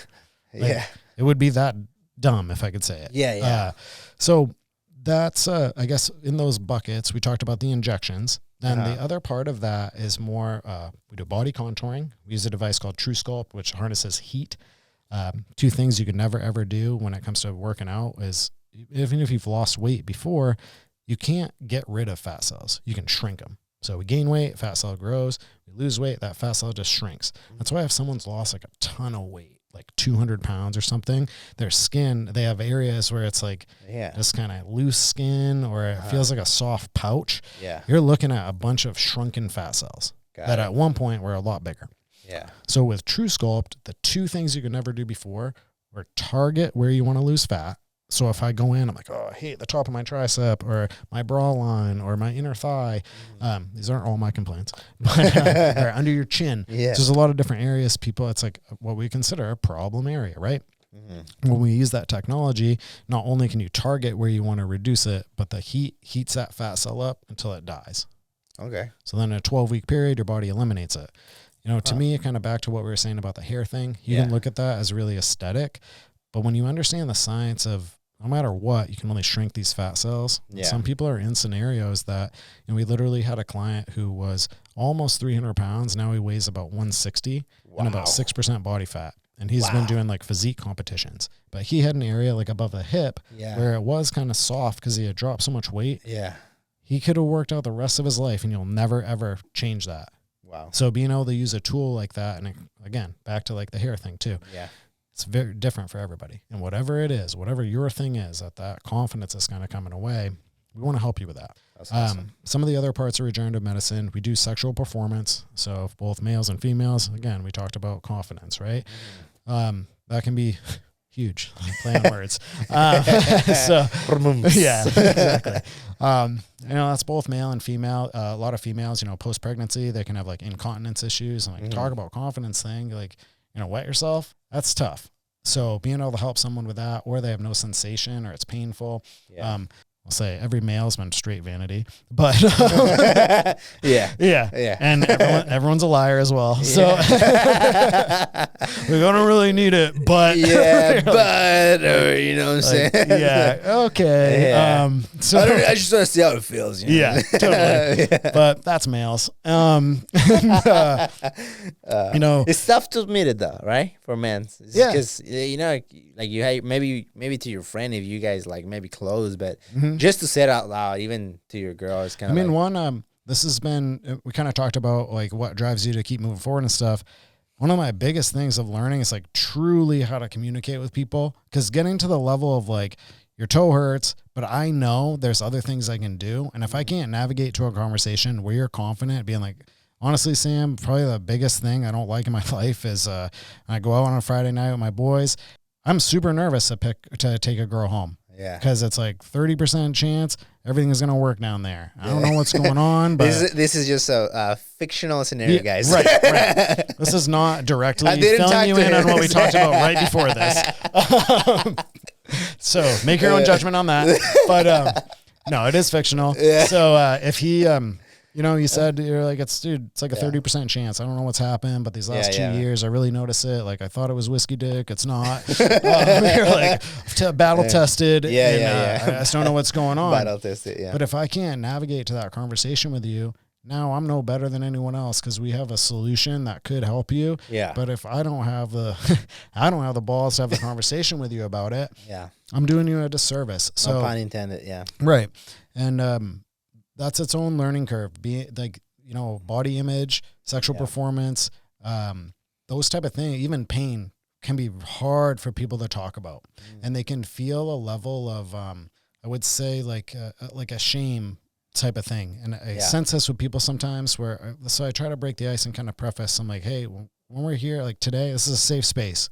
It would be that dumb if I could say it. So that's, I guess, in those buckets, we talked about the injections. And the other part of that is more, we do body contouring. We use a device called TrueSculpt, which harnesses heat. Two things you could never, ever do when it comes to working out is, even if you've lost weight before, you can't get rid of fat cells. You can shrink them. So we gain weight, fat cell grows. We lose weight, that fat cell just shrinks. That's why if someone's lost like a ton of weight, like 200 pounds or something, their skin, they have areas where it's like just kind of loose skin, or it feels like a soft pouch. You're looking at a bunch of shrunken fat cells that at one point were a lot bigger. So with TrueSculpt, the two things you could never do before were target where you want to lose fat. So if I go in, I'm like, oh, I hate the top of my tricep or my bra line or my inner thigh. These aren't all my complaints, but or under your chin. So there's a lot of different areas. People, it's like what we consider a problem area, right? When we use that technology, not only can you target where you want to reduce it, but the heat heats that fat cell up until it dies. So then in a 12-week period, your body eliminates it. To me, kind of back to what we were saying about the hair thing, you can look at that as really aesthetic. But when you understand the science of no matter what, you can only shrink these fat cells. Some people are in scenarios that, we literally had a client who was almost 300 pounds. Now he weighs about 160 and about 6% body fat. And he's Wow. been doing like physique competitions. But he had an area like above the hip where it was kind of soft because he had dropped so much weight. Yeah. He could have worked out the rest of his life and you'll never, ever change that. Wow. So being able to use a tool like that, and again, back to like the hair thing too. Yeah. It's very different for everybody. And whatever it is, whatever your thing is, that confidence is kind of coming away, we want to help you with that. That's awesome. Some of the other parts of regenerative medicine, we do sexual performance. So if both males and females, again, we talked about confidence, right? That can be huge, play on words. So yeah, exactly. That's both male and female. A lot of females, post-pregnancy, they can have like incontinence issues, and like talk about confidence thing, like, wet yourself. That's tough. So being able to help someone with that, or they have no sensation or it's painful. Yeah. I'll say every male's been straight vanity, but yeah. And everyone's a liar as well. So we don't really need it, but but you know what I'm saying? Okay. Yeah. So I just want to see how it feels. Yeah, totally. But that's males. It's tough to admit it though, right? For men, because like you have maybe to your friend if you guys like maybe close, but just to say it out loud, even to your girl, is kind of. This has been, we kind of talked about like what drives you to keep moving forward and stuff. One of my biggest things of learning is like truly how to communicate with people, because getting to the level of like your toe hurts, but I know there's other things I can do. And if I can't navigate to a conversation where you're confident, being like, honestly, Sam, probably the biggest thing I don't like in my life is I go out on a Friday night with my boys. I'm super nervous to take a girl home. Yeah. Because it's like 30% chance everything is going to work down there. I don't know what's going on, but this is just a fictional scenario, guys. Right. This is not directly filling you in on what we talked about right before this. So make your own judgment on that. But no, it is fictional. Yeah. So if he, you said you're like, it's like a 30% chance. I don't know what's happened, but these last 2 years, I really notice it. Like I thought it was whiskey dick. It's not. You're like battle tested. I just don't know what's going on. Battle tested. Yeah. But if I can't navigate to that conversation with you, now I'm no better than anyone else because we have a solution that could help you. Yeah. But if I don't have the balls to have the conversation with you about it, yeah, I'm doing you a disservice. So no pun intended. Yeah. Right. And that's its own learning curve. Be like, body image, sexual performance, those type of things, even pain can be hard for people to talk about. And they can feel a level of, I would say like a shame type of thing. And I sense this with people sometimes so I try to break the ice and kind of preface. I'm like, hey, when we're here, like today, this is a safe space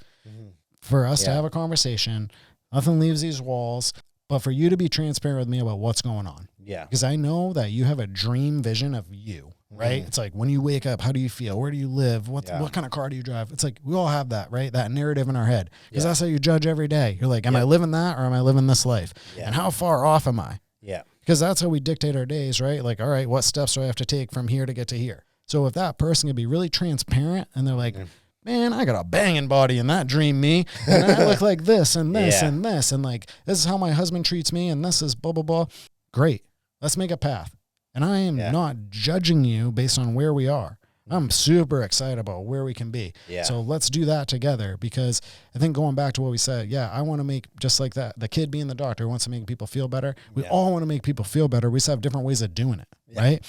for us to have a conversation. Nothing leaves these walls, but for you to be transparent with me about what's going on. Yeah. Because I know that you have a dream vision of you, right? It's like when you wake up, how do you feel? Where do you live? What kind of car do you drive? It's like we all have that, right? That narrative in our head. Because that's how you judge every day. You're like, am I living that or am I living this life? Yeah. And how far off am I? Yeah. Because that's how we dictate our days, right? Like, all right, what steps do I have to take from here to get to here? So if that person can be really transparent and they're like, man, I got a banging body and that dream me. And I look like this and this and this. And like, this is how my husband treats me. And this is blah, blah, blah. Great. Let's make a path. And I am not judging you based on where we are. I'm super excited about where we can be. Yeah. So let's do that together, because I think going back to what we said, I want to make, just like that, the kid being the doctor wants to make people feel better. We all want to make people feel better. We just have different ways of doing it, right?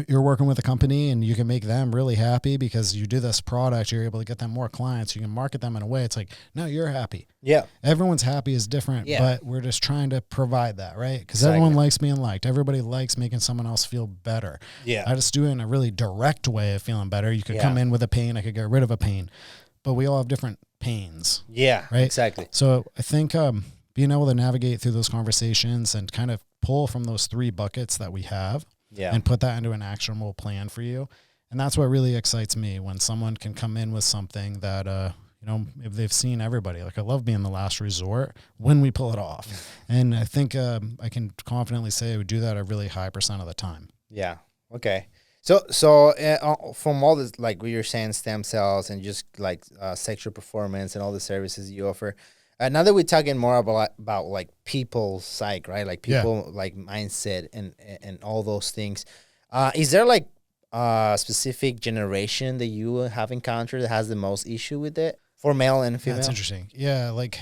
You're working with a company and you can make them really happy because you do this product, you're able to get them more clients. You can market them in a way. It's like, no, you're happy. Yeah. Everyone's happy is different, but we're just trying to provide that, right? Because everyone likes being liked. Everybody likes making someone else feel better. Yeah. I just do it in a really direct way of feeling better. You could come in with a pain. I could get rid of a pain, but we all have different pains. Yeah, right. Exactly. So I think, being able to navigate through those conversations and kind of pull from those 3 buckets that we have. Yeah. And put that into an actionable plan for you. And that's what really excites me, when someone can come in with something that, if they've seen everybody. Like I love being the last resort when we pull it off. And I think I can confidently say I would do that a really high % of the time. Yeah. Okay. So from all this, like what you're saying, stem cells and just like sexual performance and all the services you offer, now that we're talking more about like people's psyche, right? Like people like mindset and all those things. Is there like specific generation that you have encountered that has the most issue with it for male and female? That's interesting. Yeah, like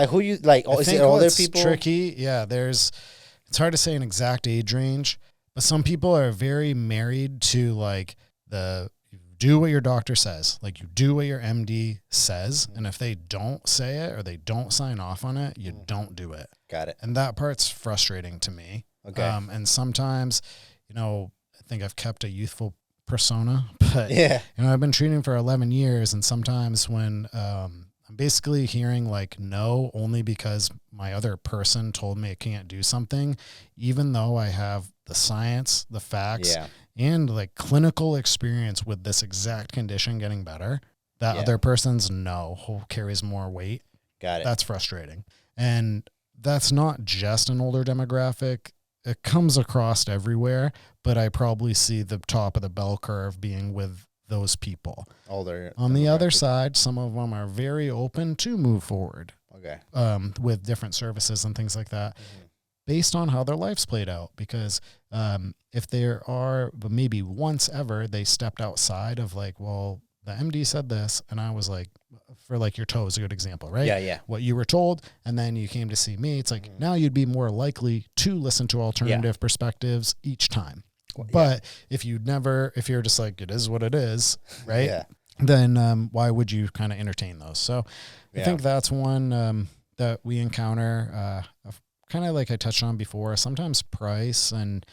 who you like? I Is think it older what's people? tricky. Yeah, it's hard to say an exact age range, but some people are very married to like you do what your doctor says, like you do what your MD says, and if they don't say it or they don't sign off on it, you don't do it. Got it. And that part's frustrating to me. Okay. And sometimes, I think I've kept a youthful persona, but Yeah. I've been treating for 11 years. And sometimes when, I'm basically hearing like no, only because my other person told me I can't do something, even though I have the science, the facts, Yeah. and like clinical experience with this exact condition getting better, that other person's no carries more weight. Got it. That's frustrating. And that's not just an older demographic. It comes across everywhere, but I probably see the top of the bell curve being with those people. Older. On the other demographic. side, some of them are very open to move forward Okay. with different services and things like that based on how their life's played out. Because if there are, but maybe once ever, they stepped outside of like, well, the MD said this, and I was like, for like your toe is a good example, right? Yeah, yeah. What you were told, and then you came to see me. It's like now you'd be more likely to listen to alternative perspectives each time. But if you're just like, it is what it is, right? Yeah. Then why would you kind of entertain those? So I think that's one that we encounter, kind of like I touched on before, sometimes price and,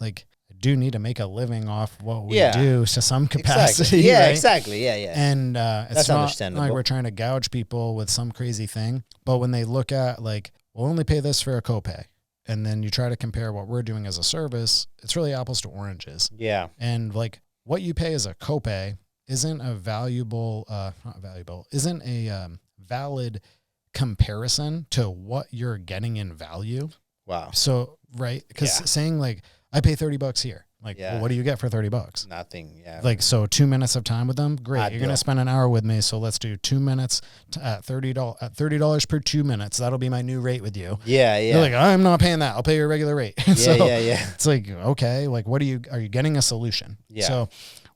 like I do need to make a living off what we do to some capacity. Exactly. Yeah, right? exactly. Yeah, yeah. And it's That's not understandable. like we're trying to gouge people with some crazy thing. But when they look at like, we'll only pay this for a copay, and then you try to compare what we're doing as a service, it's really apples to oranges. Yeah. And like what you pay as a copay isn't a isn't a valid comparison to what you're getting in value. Wow. So, right. Because saying like, I pay $30 here. Like, well, what do you get for $30? Nothing. Yeah. Like, so 2 minutes of time with them. Great. You're going to spend an hour with me. So let's do 2 minutes at $30 per 2 minutes. That'll be my new rate with you. Yeah. Yeah. You're like, I'm not paying that. I'll pay your regular rate. Yeah. It's like, okay, like are you getting a solution? Yeah. So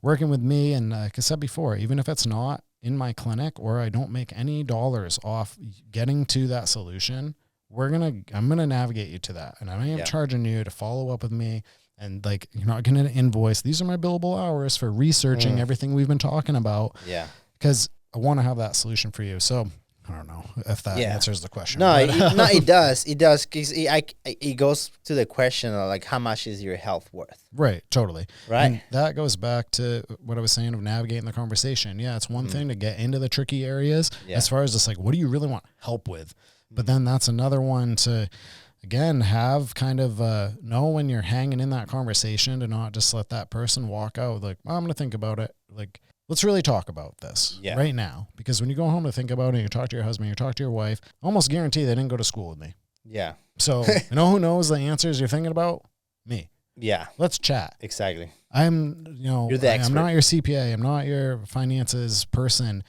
working with me, and like I said before, even if it's not in my clinic or I don't make any dollars off getting to that solution, I'm going to navigate you to that. And I am charging you to follow up with me. And like, you're not going to invoice. These are my billable hours for researching everything we've been talking about. Yeah. Because I want to have that solution for you. So I don't know if that answers the question. No, but, it does. It does. Cause it goes to the question of like, how much is your health worth? Right. Totally. Right. And that goes back to what I was saying of navigating the conversation. Yeah. It's one thing to get into the tricky areas as far as just like, what do you really want help with? But then that's another one to, again, have kind of know when you're hanging in that conversation to not just let that person walk out like, well, I'm going to think about it. Like, let's really talk about this right now. Because when you go home to think about it, you talk to your husband, you talk to your wife, almost guarantee they didn't go to school with me. Yeah. So you know who knows the answers you're thinking about? Me. Yeah. Let's chat. Exactly. I'm You're the expert. I'm not your CPA. I'm not your finances person.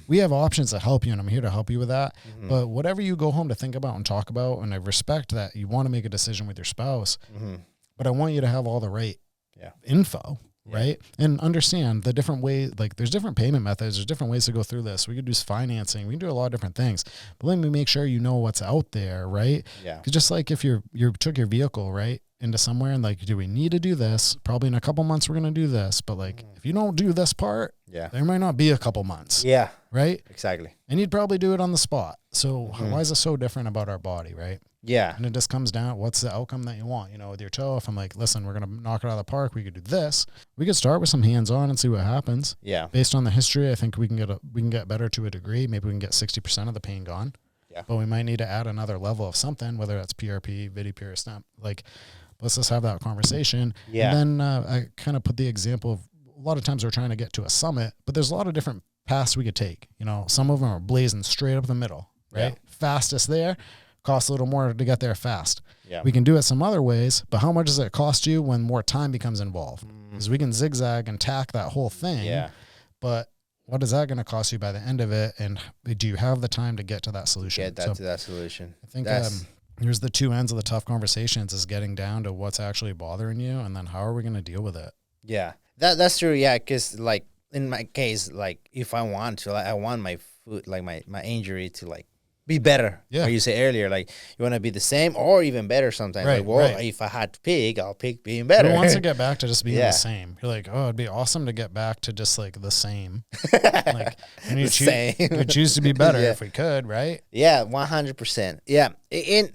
We have options to help you, and I'm here to help you with that. But whatever you go home to think about and talk about, and I respect that you want to make a decision with your spouse, but I want you to have all the right info, right? And understand the different ways, like there's different payment methods, there's different ways to go through this. We could do financing, we can do a lot of different things, but let me make sure you know what's out there, right? Yeah. Because just like if you took your vehicle, right, into somewhere and like, do we need to do this? Probably in a couple months we're going to do this, but like if you don't do this part, there might not be a couple months. Yeah. Right? Exactly. And you'd probably do it on the spot. So why is it so different about our body, right? Yeah. And it just comes down, what's the outcome that you want? You know, with your toe, if I'm like, listen, we're going to knock it out of the park, we could do this. We could start with some hands-on and see what happens. Yeah. Based on the history, I think we can get better to a degree. Maybe we can get 60% of the pain gone. Yeah. But we might need to add another level of something, whether that's PRP, VidiPure, stem. Like, let's just have that conversation. Yeah. And then I kind of put the example of a lot of times we're trying to get to a summit, but there's a lot of different paths we could take. You know, some of them are blazing straight up the middle, right? Yeah. Fastest there, costs a little more to get there fast. Yeah. We can do it some other ways, but how much does it cost you when more time becomes involved? Because we can zigzag and tack that whole thing. Yeah. But what is that going to cost you by the end of it? And do you have the time to get to that solution? To that solution. I think here's the two ends of the tough conversations is getting down to what's actually bothering you, and then how are we going to deal with it? Yeah, that's true. Yeah, because like in my case, like if I want to, like I want my foot, like my injury to like be better. Yeah. Or you say earlier, like you want to be the same or even better sometimes. Right, Like, well, right. if I had to pick, I'll pick being better. Who wants to get back to just being Yeah. the same? You're like, oh, it'd be awesome to get back to just like the same. Like, when you The choose, same. you choose to be better Yeah. if we could, right? Yeah, 100%. Yeah. And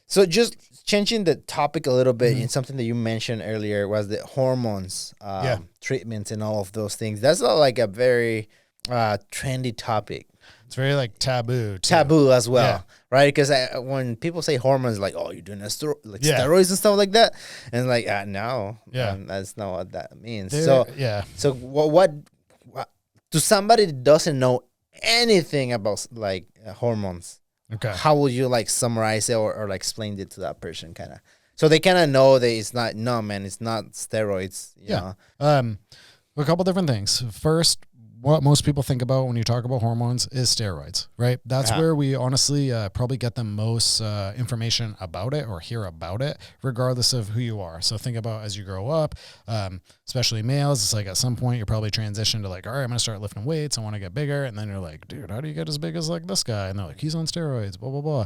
so just changing the topic a little bit, and something that you mentioned earlier was the hormones, Yeah. treatments, and all of those things. That's like a very trendy topic. It's very like taboo. Too. Taboo as well, Yeah. right? Because when people say hormones, like, oh, you're doing like Yeah. steroids and stuff like that, and like, no, Yeah. that's not what that means. They're- yeah. So what to somebody that doesn't know anything about like hormones? Okay. How would you like summarize it or like explain it to that person, kind of, so they kind of know that it's not, no, man, it's not steroids. You Yeah. know? A couple different things. First, what most people think about when you talk about hormones is steroids, right? That's Uh-huh. where we honestly probably get the most information about it or hear about it, regardless of who you are. So think about as you grow up, especially males, it's like at some point you're probably transitioned to like, all right, I'm going to start lifting weights. I want to get bigger. And then you're like, dude, how do you get as big as like this guy? And they're like, he's on steroids, blah, blah, blah.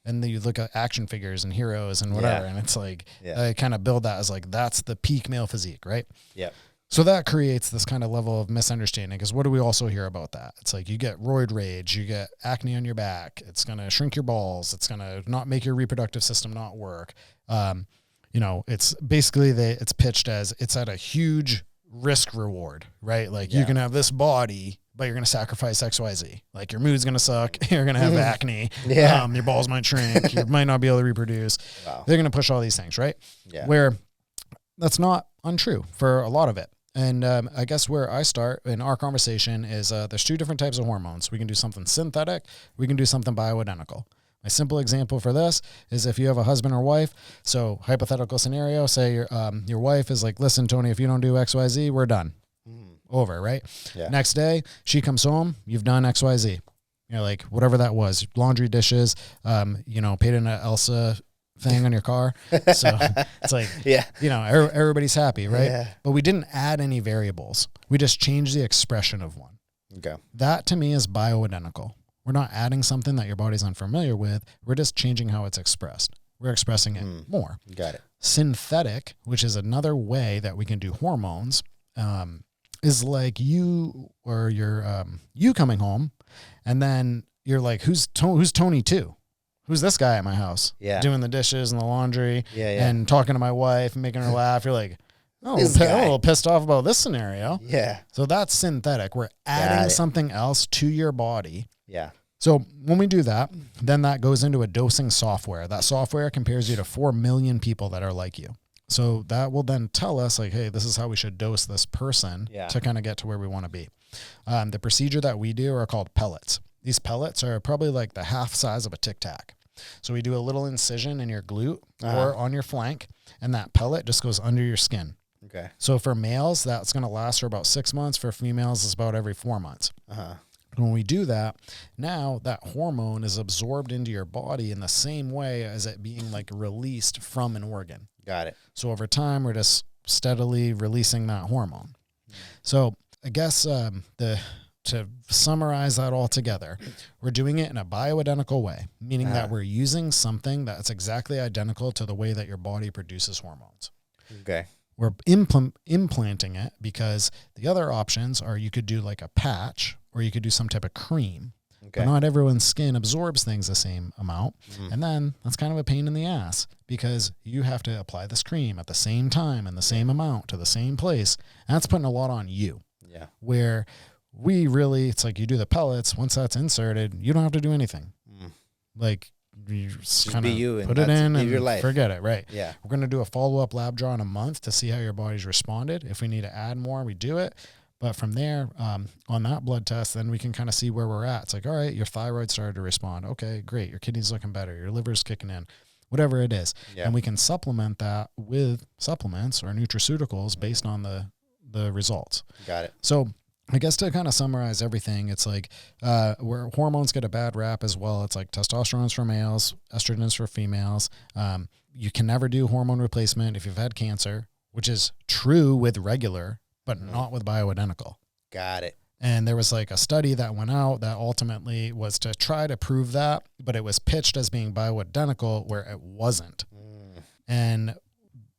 And then you look at action figures and heroes and whatever. Yeah. And it's like, Yeah. I kind of build that as like, that's the peak male physique, right? Yeah. So that creates this kind of level of misunderstanding, because what do we also hear about that? It's like you get roid rage, you get acne on your back, it's going to shrink your balls, it's going to not make your reproductive system not work. You know, it's basically it's pitched as it's at a huge risk reward, right? Like you can have this body, but you're going to sacrifice XYZ. Like your mood's going to suck, you're going to have acne, Yeah. your balls might shrink, you might not be able to reproduce. Wow. They're going to push all these things, right? Yeah. Where that's not untrue for a lot of it. And I guess where I start in our conversation is there's two different types of hormones. We can do something synthetic. We can do something bioidentical. My simple example for this is if you have a husband or wife. So hypothetical scenario, say your wife is like, listen, Tony, if you don't do X, Y, Z, we're done. Over, right? Yeah. Next day, she comes home, you've done X, Y, Z. You're like, whatever that was, laundry, dishes, paid in a Elsa thing on your car. So it's like, Yeah. everybody's happy, right? Yeah. But we didn't add any variables. We just changed the expression of one. Okay. That to me is bioidentical. We're not adding something that your body's unfamiliar with. We're just changing how it's expressed. We're expressing it more. Got it. Synthetic, which is another way that we can do hormones, is like you coming home, and then you're like, who's Tony too? Who's this guy at my house? Yeah. Doing the dishes and the laundry Yeah. and talking to my wife and making her laugh. You're like, oh, This I'm a guy. little pissed off about this scenario. Yeah. So that's synthetic. We're Got adding it. something else to your body. Yeah. So when we do that, then that goes into a dosing software. That software compares you to 4 million people that are like you. So that will then tell us like, hey, this is how we should dose this person to kind of get to where we want to be. The procedure that we do are called pellets. These pellets are probably like the half size of a Tic Tac. So we do a little incision in your glute or on your flank, and that pellet just goes under your skin. Okay. So for males, that's going to last for about 6 months. For females, it's about every 4 months. Uh-huh. When we do that, now that hormone is absorbed into your body in the same way as it being like released from an organ. Got it. So over time, we're just steadily releasing that hormone. So I guess to summarize that all together, we're doing it in a bioidentical way, meaning that we're using something that's exactly identical to the way that your body produces hormones. Okay. We're implanting it because the other options are you could do like a patch or you could do some type of cream. Okay. But not everyone's skin absorbs things the same amount. And then that's kind of a pain in the ass because you have to apply this cream at the same time and the same amount to the same place. And that's putting a lot on you. Yeah. Where we really, it's like you do the pellets. Once that's inserted, you don't have to do anything. Like you just kind be of you and put it in live and your life. forget it. Right. Yeah. We're going to do a follow-up lab draw in a month to see how your body's responded. If we need to add more, we do it. But from there, on that blood test, then we can kind of see where we're at. It's like, all right, your thyroid started to respond. Okay, great. Your kidney's looking better. Your liver's kicking in, whatever it is. Yeah. And we can supplement that with supplements or nutraceuticals based on the results. Got it. So I guess to kind of summarize everything, it's like where hormones get a bad rap as well. It's like testosterone's for males, estrogen's for females. You can never do hormone replacement if you've had cancer which is true with regular, but not with bioidentical. Got it. And there was like a study that went out that ultimately was to try to prove that, but it was pitched as being bioidentical where it wasn't. And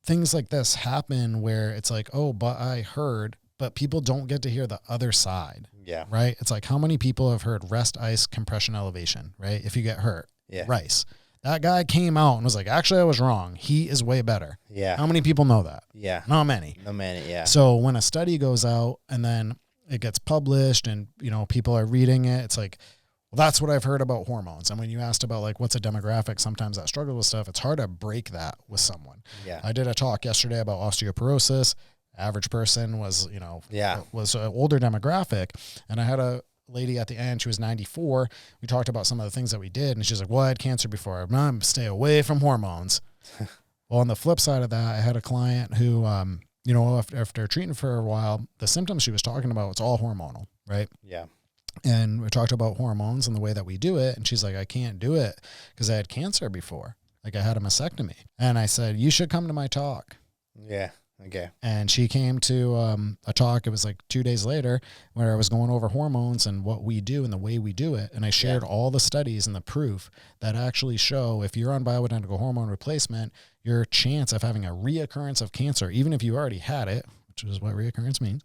things like this happen where it's like, oh, but I heard, but people don't get to hear the other side. Yeah. Right. It's like, how many people have heard rest, ice, compression, elevation, right? If you get hurt, Yeah. rice. That guy came out and was like, actually, I was wrong. Heat is way better. Yeah. How many people know that? Yeah. Not many. No many. Yeah. So when a study goes out and then it gets published and, people are reading it, it's like, well, that's what I've heard about hormones. And when you asked about like, what's a demographic, sometimes that struggle with stuff, it's hard to break that with someone. Yeah. I did a talk yesterday about osteoporosis. Average person was, was an older demographic. And I had a lady at the end, she was 94. We talked about some of the things that we did. And she's like, well, I had cancer before. I'm stay away from hormones. Well, on the flip side of that, I had a client who, after treating for a while, the symptoms she was talking about, it's all hormonal, right? Yeah. And we talked about hormones and the way that we do it. And she's like, I can't do it because I had cancer before. Like I had a mastectomy. And I said, you should come to my talk. Yeah. Okay. And she came to a talk. It was like 2 days later where I was going over hormones and what we do and the way we do it. And I shared all the studies and the proof that actually show if you're on bioidentical hormone replacement, your chance of having a reoccurrence of cancer, even if you already had it, which is what reoccurrence means,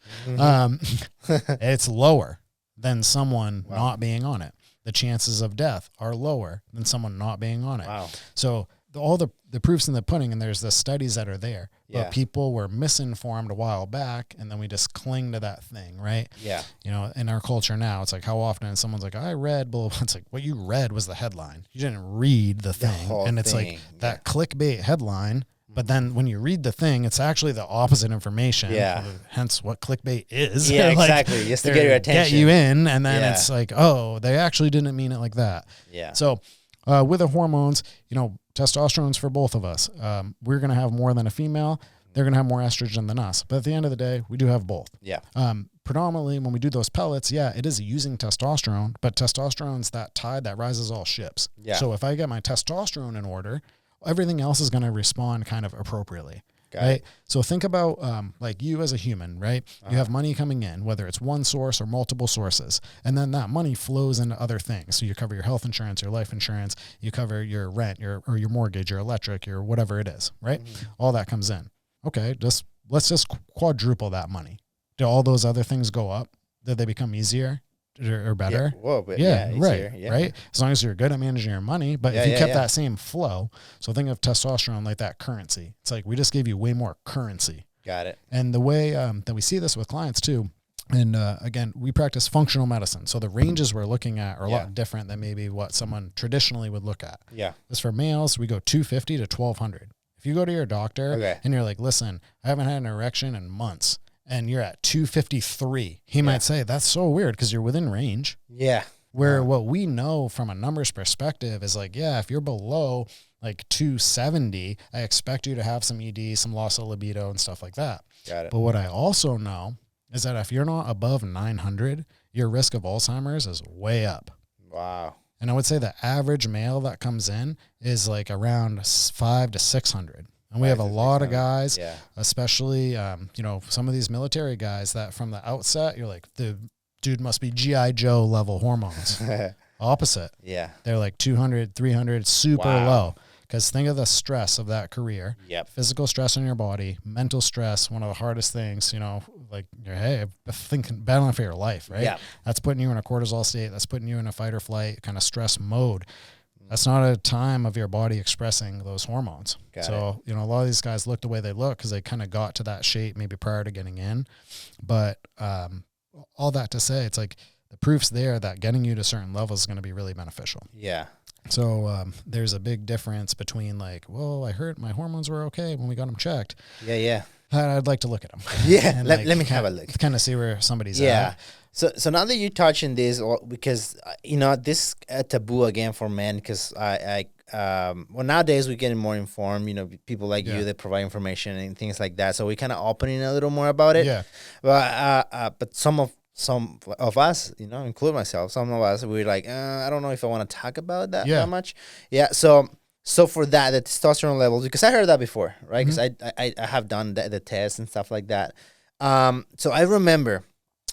it's lower than someone not being on it. The chances of death are lower than someone not being on it. Wow. So all the proof's in the pudding, and there's the studies that are there. Yeah. But people were misinformed a while back, and then we just cling to that thing, right? Yeah. In our culture now, it's like how often someone's like, I read, blah, blah. It's like, what you read was the headline. You didn't read the thing. And it's like that clickbait headline. But then when you read the thing, it's actually the opposite information. Yeah. Hence what clickbait is. Yeah, like, exactly. Just to get your attention. Get you in. And then it's like, oh, they actually didn't mean it like that. Yeah. So with the hormones, testosterone's for both of us. We're going to have more than a female. They're going to have more estrogen than us. But at the end of the day, we do have both. Yeah. Predominantly when we do those pellets, it is using testosterone, but testosterone's that tide that rises all ships. Yeah. So if I get my testosterone in order, everything else is going to respond kind of appropriately. Got right. it. So think about like you as a human, right? You have money coming in, whether it's one source or multiple sources, and then that money flows into other things. So you cover your health insurance, your life insurance, you cover your rent, your mortgage, your electric, your whatever it is, right? All that comes in. Okay, let's just quadruple that money. Do all those other things go up? Did they become easier or better? Yeah. Whoa, but right, easier. right. As long as you're good at managing your money, but if you kept that same flow, so think of testosterone like that currency. It's like we just gave you way more currency. Got it. And the way that we see this with clients too, and again, we practice functional medicine, so the ranges we're looking at are a lot different than maybe what someone traditionally would look at. Yeah. As for males, we go 250 to 1200. If you go to your doctor and you're like, listen, I haven't had an erection in months, and you're at 253, he might say, that's so weird because you're within range. Yeah. Where what we know from a numbers perspective is like, if you're below like 270, I expect you to have some ED, some loss of libido and stuff like that. Got it. But what I also know is that if you're not above 900, your risk of Alzheimer's is way up. Wow. And I would say the average male that comes in is like around 500 to 600. And we have a lot of guys, especially, some of these military guys that from the outset, you're like, the dude must be G.I. Joe level hormones. Opposite. Yeah. They're like 200, 300, super low. Because think of the stress of that career. Yep. Physical stress on your body, mental stress, one of the hardest things, like, hey, thinking, battling for your life, right? Yeah. That's putting you in a cortisol state. That's putting you in a fight or flight kind of stress mode. That's not a time of your body expressing those hormones. So, a lot of these guys look the way they look because they kind of got to that shape maybe prior to getting in. But all that to say, it's like the proof's there that getting you to certain levels is going to be really beneficial. Yeah. So there's a big difference between like, well, I heard my hormones were okay when we got them checked. Yeah. I'd like to look at them. Yeah. Let me have a look. Kind of see where somebody's at. So now that you touch on this, because this taboo again for men, because nowadays we're getting more informed. People like you that provide information and things like that. So we're kind of opening a little more about it. Yeah. But some of us, include myself, some of us, we're like, I don't know if I want to talk about that much. Yeah. So So for that, the testosterone levels, because I heard that before, right? Because I have done the tests and stuff like that. So I remember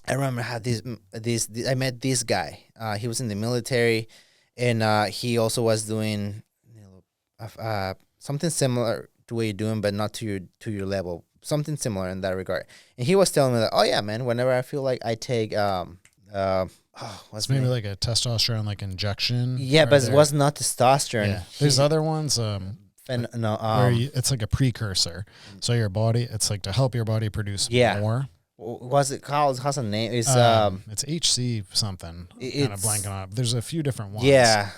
how I met this guy. He was in the military, and he also was doing something similar to what you're doing, but not to your level. Something similar in that regard. And he was telling me that, oh yeah, man, whenever I feel like I take It's maybe like a testosterone like injection. Yeah, but it was not testosterone. Yeah. There's other ones. It's like a precursor. So your body, it's like to help your body produce more. Was it called? How's the name? It's HC something. Kind of blanking on it. There's a few different ones. Yeah.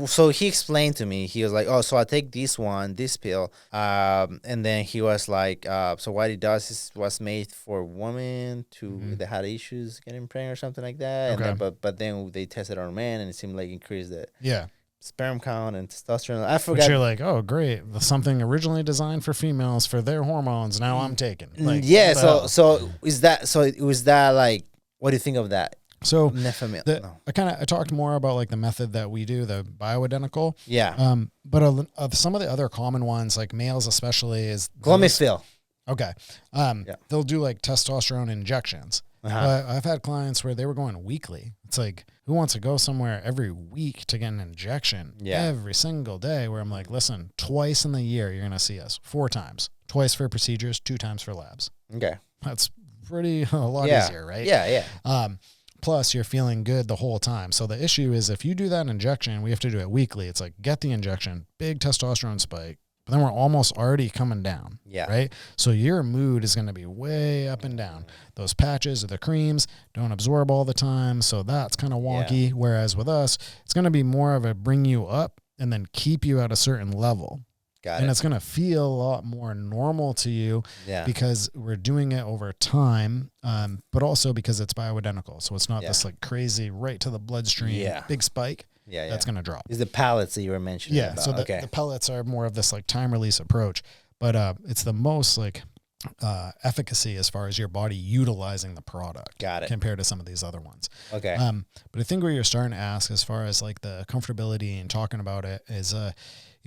So he explained to me, he was like, oh, so I take this pill. And then he was like, so what he does is was made for women that had issues getting pregnant or something like that. Okay. And then, but then they tested on men and it seemed like increased the sperm count and testosterone. I forgot. But you're like, oh, great. Something originally designed for females for their hormones. Now I'm taking. Like, yeah. So was that like, what do you think of that? So I talked more about like the method that we do, the bioidentical. Yeah. But some of the other common ones, like males especially, is Clomifil. Okay. They'll do like testosterone injections. But I've had clients where they were going weekly. It's like, who wants to go somewhere every week to get an injection every single day? Where I'm like, listen, twice in the year you're gonna see us, 4 times, twice for procedures, 2 times for labs. Okay. That's a lot easier, right? Yeah. Plus, you're feeling good the whole time. So the issue is if you do that injection, we have to do it weekly. It's like, get the injection, big testosterone spike, but then we're almost already coming down. Yeah. Right? So your mood is going to be way up and down. Those patches or the creams don't absorb all the time. So that's kind of wonky. Yeah. Whereas with us, it's going to be more of a bring you up and then keep you at a certain level. And it's going to feel a lot more normal to you because we're doing it over time, but also because it's bioidentical. So it's not this like crazy right to the bloodstream, big spike. That's going to drop. Is the pellets that you were mentioning. Yeah. About. So the pellets are more of this like time release approach, but it's the most like efficacy as far as your body utilizing the product. Got it. Compared to some of these other ones. Okay. But I think where you're starting to ask as far as like the comfortability and talking about it is,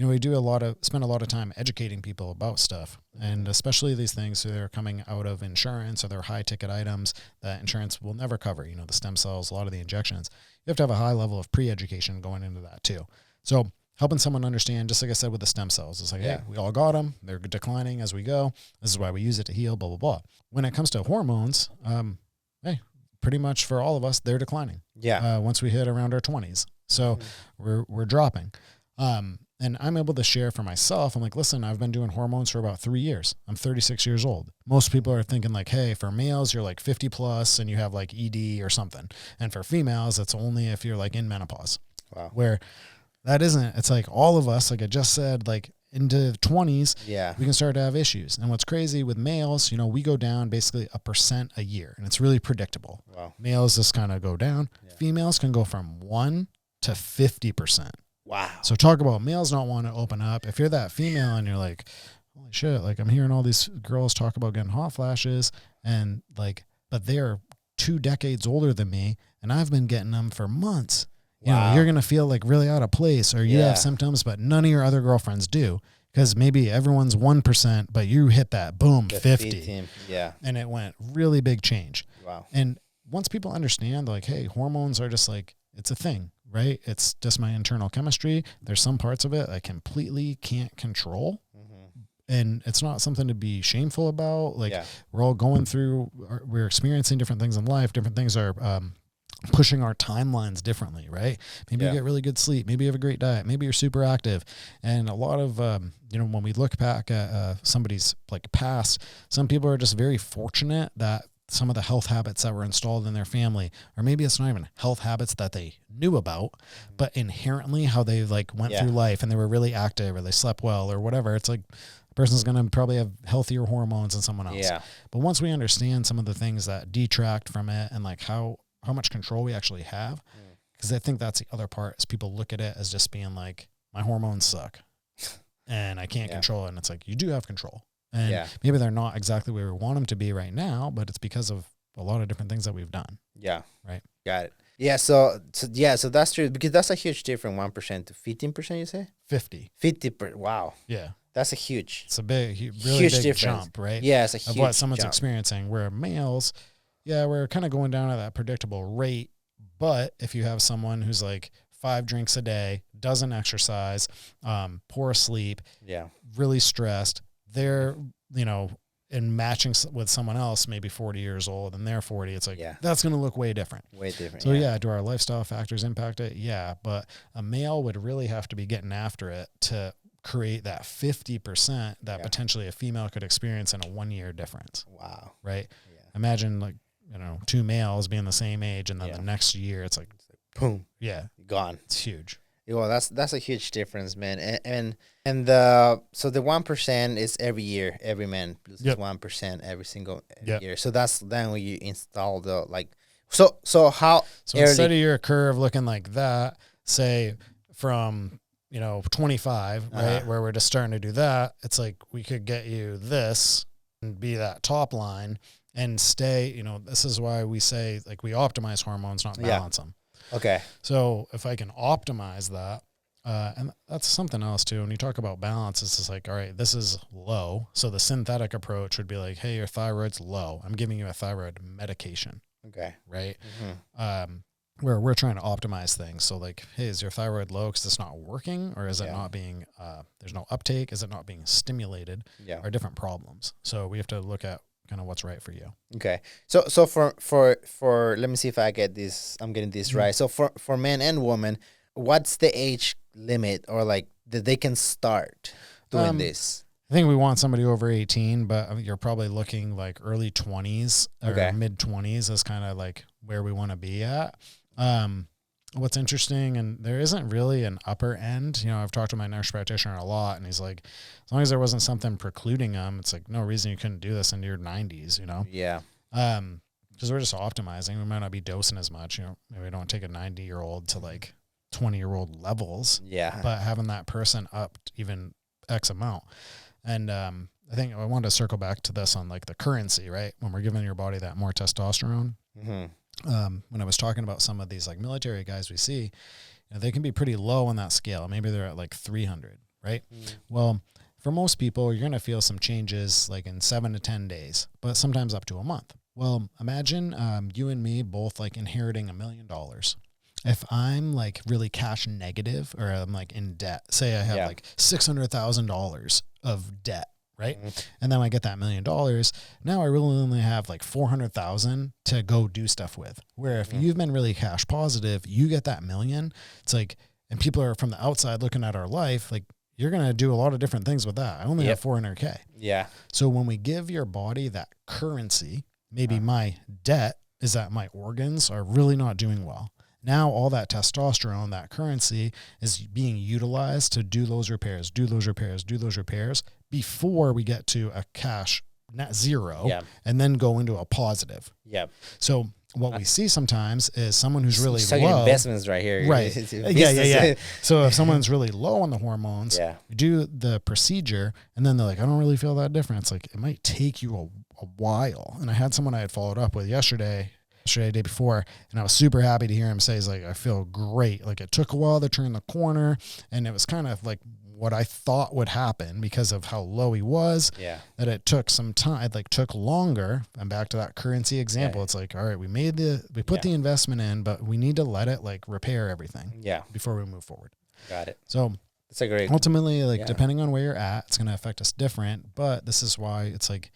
we spend a lot of time educating people about stuff, and especially these things that are coming out of insurance or they're high ticket items that insurance will never cover, the stem cells, a lot of the injections. You have to have a high level of pre-education going into that too. So helping someone understand, just like I said with the stem cells, it's like, hey, we all got them. They're declining as we go. This is why we use it to heal, blah, blah, blah. When it comes to hormones, hey, pretty much for all of us, they're declining. Yeah. Once we hit around our 20s. So we're dropping. And I'm able to share for myself. I'm like, listen, I've been doing hormones for about 3 years. I'm 36 years old. Most people are thinking like, hey, for males, you're like 50 plus and you have like ED or something. And for females, it's only if you're like in menopause. Wow. Where that isn't, it's like all of us, like I just said, like into 20s, we can start to have issues. And what's crazy with males, we go down basically 1% a year, and it's really predictable. Wow. Males just kind of go down. Yeah. Females can go from 1 to 50%. Wow. So talk about males not wanting to open up. If you're that female and you're like, holy shit, like I'm hearing all these girls talk about getting hot flashes and like, but they're 2 decades older than me and I've been getting them for months. Wow. You're going to feel like really out of place, or you have symptoms, but none of your other girlfriends do. Because maybe everyone's 1%, but you hit that, boom, 50. Yeah. And it went really big change. Wow. And once people understand, like, hey, hormones are just like, it's a thing, right? It's just my internal chemistry. There's some parts of it I completely can't control. And it's not something to be shameful about. Like, we're all going through, we're experiencing different things in life. Different things are pushing our timelines differently, right? Maybe you get really good sleep. Maybe you have a great diet. Maybe you're super active. And a lot of, when we look back at somebody's like past, some people are just very fortunate that some of the health habits that were installed in their family, or maybe it's not even health habits that they knew about, but inherently how they like went through life and they were really active or they slept well or whatever. It's like a person's going to probably have healthier hormones than someone else. Yeah. But once we understand some of the things that detract from it and like how much control we actually have, because I think that's the other part is people look at it as just being like, my hormones suck and I can't control it. And it's like, you do have control. And maybe they're not exactly where we want them to be right now, but it's because of a lot of different things that we've done. Yeah. Right. Got it. Yeah. So that's true, because that's a huge difference, 1% to 15%, you say? 50. 50%. Wow. Yeah. That's a huge. It's a big, really Huge big difference. jump, right? Yeah, it's a huge of what someone's jump. experiencing. Where males, yeah, we're kind of going down at that predictable rate. But if you have someone who's like 5 drinks a day, doesn't exercise, poor sleep, Yeah. really stressed, they're, you know, in matching with someone else, maybe 40 years old, and they're 40, it's like, that's going to look way different. Way different. So yeah, do our lifestyle factors impact it? Yeah. But a male would really have to be getting after it to create that 50% that potentially a female could experience in a 1 year difference. Wow. Right. Yeah. Imagine like, you know, 2 males being the same age, and then the next year it's like, boom. Yeah. Gone. It's huge. Well, that's a huge difference, man. And the 1% is every year. Every man loses 1% every single year. So that's then when you install the like. So how? So instead of your curve looking like that, say from 25, right, where we're just starting to do that, it's like we could get you this and be that top line and stay. This is why we say like we optimize hormones, not balance them. Okay. So if I can optimize that, and that's something else too. When you talk about balance, it's just like, all right, this is low. So the synthetic approach would be like, hey, your thyroid's low. I'm giving you a thyroid medication. Okay. Right. Mm-hmm. Where we're trying to optimize things. So like, hey, is your thyroid low because it's not working, or is it not being, there's no uptake? Is it not being stimulated? Yeah. Are different problems. So we have to look at kind of what's right for you. Okay. So for let me see if I'm getting this right. So for men and women, what's the age limit or like that they can start doing this? I think we want somebody over 18, but you're probably looking like early 20s or mid 20s is kind of like where we want to be at. What's interesting, and there isn't really an upper end. I've talked to my nurse practitioner a lot, and he's like, as long as there wasn't something precluding them, it's like no reason you couldn't do this into your 90s, Yeah. Because we're just optimizing. We might not be dosing as much, maybe we don't take a 90-year-old to like 20-year-old levels. Yeah. But having that person up even X amount. And I think I wanted to circle back to this on like the currency, right? When we're giving your body that more testosterone. Mm-hmm. When I was talking about some of these like military guys we see, they can be pretty low on that scale. Maybe they're at like 300, right? Mm. Well, for most people, you're going to feel some changes like in 7 to 10 days, but sometimes up to a month. Well, imagine you and me both like inheriting $1 million. If I'm like really cash negative or I'm like in debt, say I have like $600,000 of debt, right? Mm-hmm. And then I get that $1 million. Now I really only have like 400,000 to go do stuff with. Where if you've been really cash positive, you get that $1 million. It's like, and people are from the outside looking at our life, like you're going to do a lot of different things with that. I only have 400K. Yeah. So when we give your body that currency, maybe my debt is that my organs are really not doing well. Now all that testosterone, that currency is being utilized to do those repairs before we get to a cash net zero and then go into a positive. Yeah. So what we see sometimes is someone who's really low. Investments right here. Right. Yeah. So if someone's really low on the hormones, you do the procedure and then they're like, I don't really feel that different. It's like, it might take you a while. And I had someone I had followed up with yesterday, day before, and I was super happy to hear him say, he's like, I feel great. Like it took a while to turn the corner, and it was kind of like what I thought would happen because of how low he was. Yeah. That it took some time, it like took longer. And back to that currency example, it's like, all right, we put the investment in, but we need to let it like repair everything. Yeah. Before we move forward. Got it. So that's a great. Ultimately, like depending on where you're at, it's going to affect us different. But this is why it's like,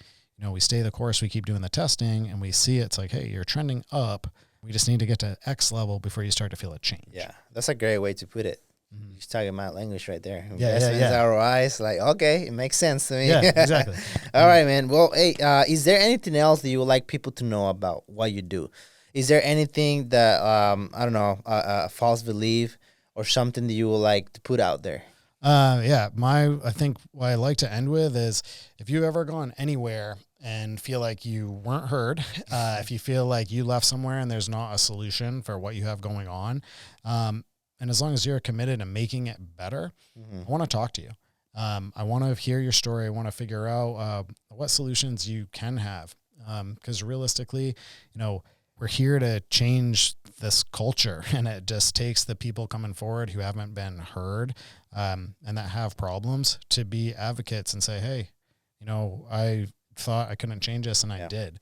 we stay the course, we keep doing the testing, and we see it's like, hey, you're trending up. We just need to get to X level before you start to feel a change. Yeah, that's a great way to put it. Mm-hmm. You're talking my language right there. Investments, ROIs, like, okay, it makes sense to me. Yeah, exactly. All right, man. Well, hey, is there anything else that you would like people to know about what you do? Is there anything that, I don't know, a false belief or something that you would like to put out there? I think what I like to end with is if you've ever gone anywhere and feel like you weren't heard, if you feel like you left somewhere and there's not a solution for what you have going on, and as long as you're committed to making it better, I want to talk to you. I want to hear your story. I want to figure out what solutions you can have. Because realistically, we're we're here to change this culture, and it just takes the people coming forward who haven't been heard, and that have problems to be advocates and say, hey, you know, I thought I couldn't change this and I did.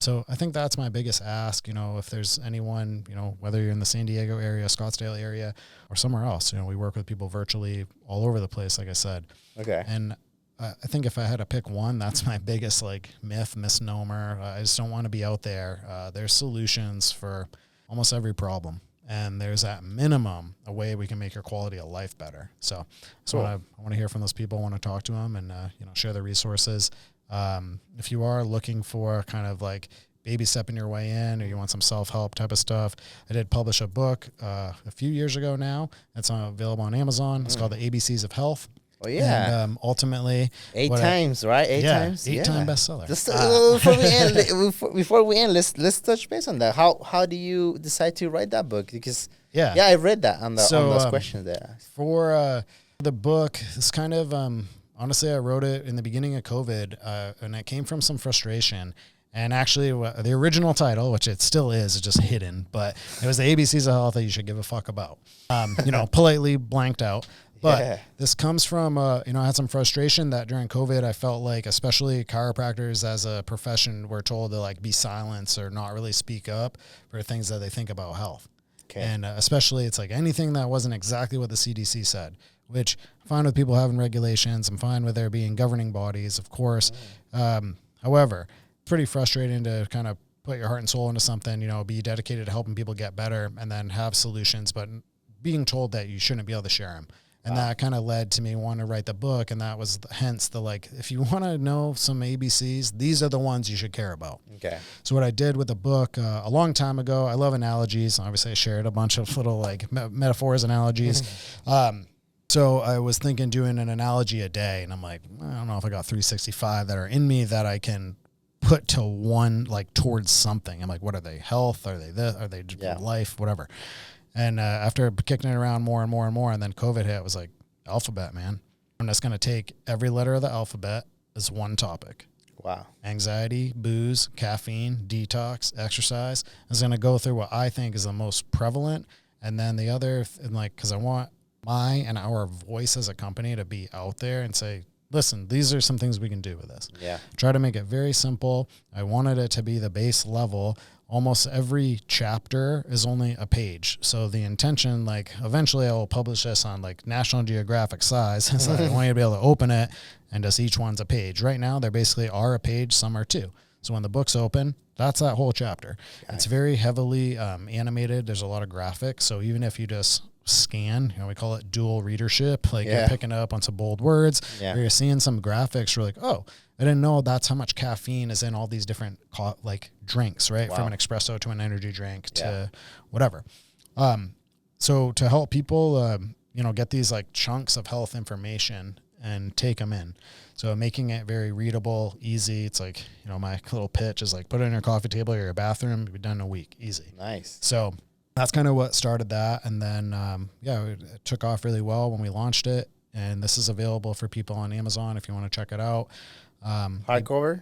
So I think that's my biggest ask, you know, if there's anyone, you know, whether you're in the San Diego area, Scottsdale area, or somewhere else, you know, we work with people virtually all over the place, like I said. Okay. And I think if I had to pick one, that's my biggest like misnomer. I just don't want to be out there. There's solutions for almost every problem. And there's at minimum a way we can make your quality of life better. So I want to hear from those people. I want to talk to them and, you know, share the resources. If you are looking for kind of like baby stepping your way in, or you want some self-help type of stuff, I did publish a book a few years ago now. It's available on Amazon. It's called The ABCs of Health. Oh yeah. And ultimately, eight times, right? Eight times. Eight-time bestseller. Just, before we end, let's touch base on that. How do you decide to write that book? Because I read that on those questions there. For the book, it's kind of honestly, I wrote it in the beginning of COVID, and it came from some frustration. And actually, the original title, which it still is, it's just hidden, but it was the ABCs of Health that you should give a fuck about. You know, politely blanked out. But this comes from, you know, I had some frustration that during COVID, I felt like, especially chiropractors as a profession, were told to like be silenced or not really speak up for things that they think about health. Okay. And especially it's like anything that wasn't exactly what the CDC said, which I'm fine with people having regulations. I'm fine with there being governing bodies, of course. However, pretty frustrating to kind of put your heart and soul into something, you know, be dedicated to helping people get better and then have solutions, but being told that you shouldn't be able to share them. And that kind of led to me wanting to write the book. And that was hence the, like, if you want to know some ABCs, these are the ones you should care about. Okay. So what I did with the book a long time ago, I love analogies. Obviously I shared a bunch of little like metaphors, analogies. So I was thinking doing an analogy a day, and I'm like, I don't know if I got 365 that are in me that I can put to one, like towards something. I'm like, what are they? Health? Are they this? Are they life? Whatever. And after kicking it around more and more and more, and then COVID hit, I was like, alphabet, man. I'm just going to take every letter of the alphabet as one topic. Wow. Anxiety, booze, caffeine, detox, exercise. I was going to go through what I think is the most prevalent. And then the other, and like, because I want my and our voice as a company to be out there and say, listen, these are some things we can do with this. Yeah. Try to make it very simple. I wanted it to be the base level. Almost every chapter is only a page. So the intention, like eventually I will publish this on like National Geographic size. So I want you to be able to open it and just each one's a page. Right now, they basically are a page, some are two. So when the book's open, that's that whole chapter. Okay. It's very heavily animated. There's a lot of graphics. So even if you just scan, you know, we call it dual readership, like you're picking up on some bold words, or you're seeing some graphics, you're like, oh, I didn't know that's how much caffeine is in all these different like drinks, right? Wow. From an espresso to an energy drink to whatever. So to help people, you know, get these like chunks of health information and take them in. So making it very readable, easy. It's like, you know, my little pitch is like, put it on your coffee table or your bathroom, you'll be done in a week, easy. Nice. So that's kind of what started that. And then, it took off really well when we launched it. And this is available for people on Amazon if you want to check it out. Hardcover?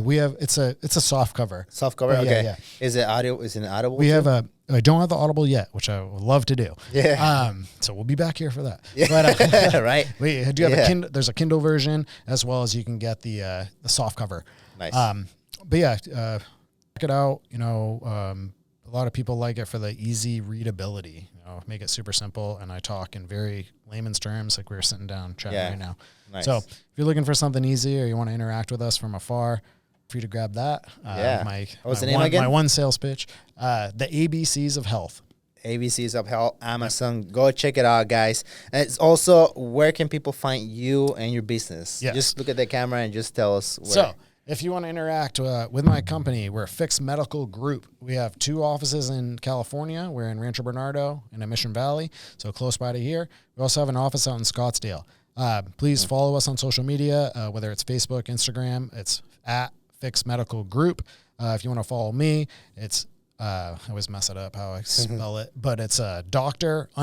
We have, it's a soft cover. Soft cover? Okay. Yeah. Is it audio? Is it Audible? We have I don't have the Audible yet, which I would love to do. Yeah. So we'll be back here for that. Yeah. But, right. We do have a Kindle. There's a Kindle version as well as you can get the soft cover. Nice. But yeah, check it out. You know, a lot of people like it for the easy readability. You know, make it super simple, and I talk in very layman's terms, like we were sitting down chatting right now. Nice. So if you're looking for something easy or you want to interact with us from afar, free to grab that. What's the name again? My one sales pitch. The ABCs of Health. ABCs of Health, Amazon. Go check it out, guys. And it's also, where can people find you and your business? Yes. Just look at the camera and just tell us where. So if you want to interact with my company, we're Fix Medical Group. We have 2 offices in California. We're in Rancho Bernardo and in Mission Valley, so close by to here. We also have an office out in Scottsdale. Please follow us on social media, whether it's Facebook, Instagram. It's at Fix Medical Group. If you want to follow me, it's I always mess it up how I spell it, but it's Dr._S.wag.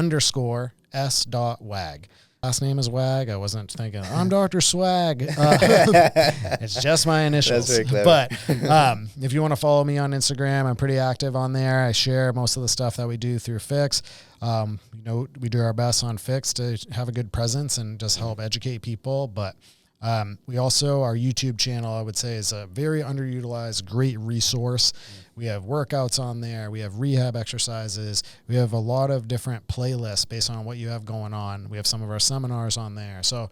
last name is Wag. I wasn't thinking I'm Dr. Swag. It's just my initials. That's very clever. But if you want to follow me on Instagram, I'm pretty active on there. I share most of the stuff that we do through Fix. We do our best on Fix to have a good presence and just help educate people. But we also, our YouTube channel, I would say, is a very underutilized, great resource. We have workouts on there. We have rehab exercises. We have a lot of different playlists based on what you have going on. We have some of our seminars on there. So,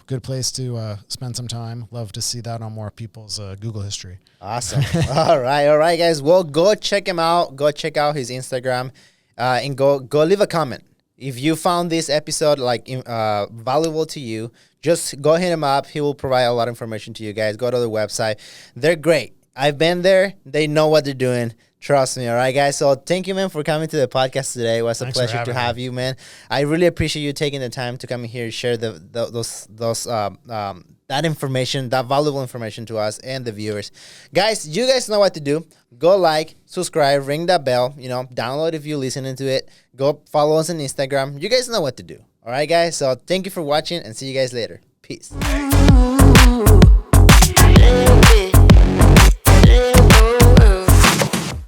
good place to spend some time. Love to see that on more people's Google history. Awesome. All right, guys. Well, go check him out. Go check out his Instagram, and go leave a comment. If you found this episode valuable to you, just go hit him up. He will provide a lot of information to you guys. Go to the website. They're great. I've been there. They know what they're doing. Trust me. All right, guys. So thank you, man, for coming to the podcast today. It was a pleasure to have you, man. I really appreciate you taking the time to come here and share that information, that valuable information to us and the viewers. Guys, you guys know what to do. Go like, subscribe, ring that bell, download if you're listening to it. Go follow us on Instagram. You guys know what to do. All right, guys. So thank you for watching and see you guys later. Peace.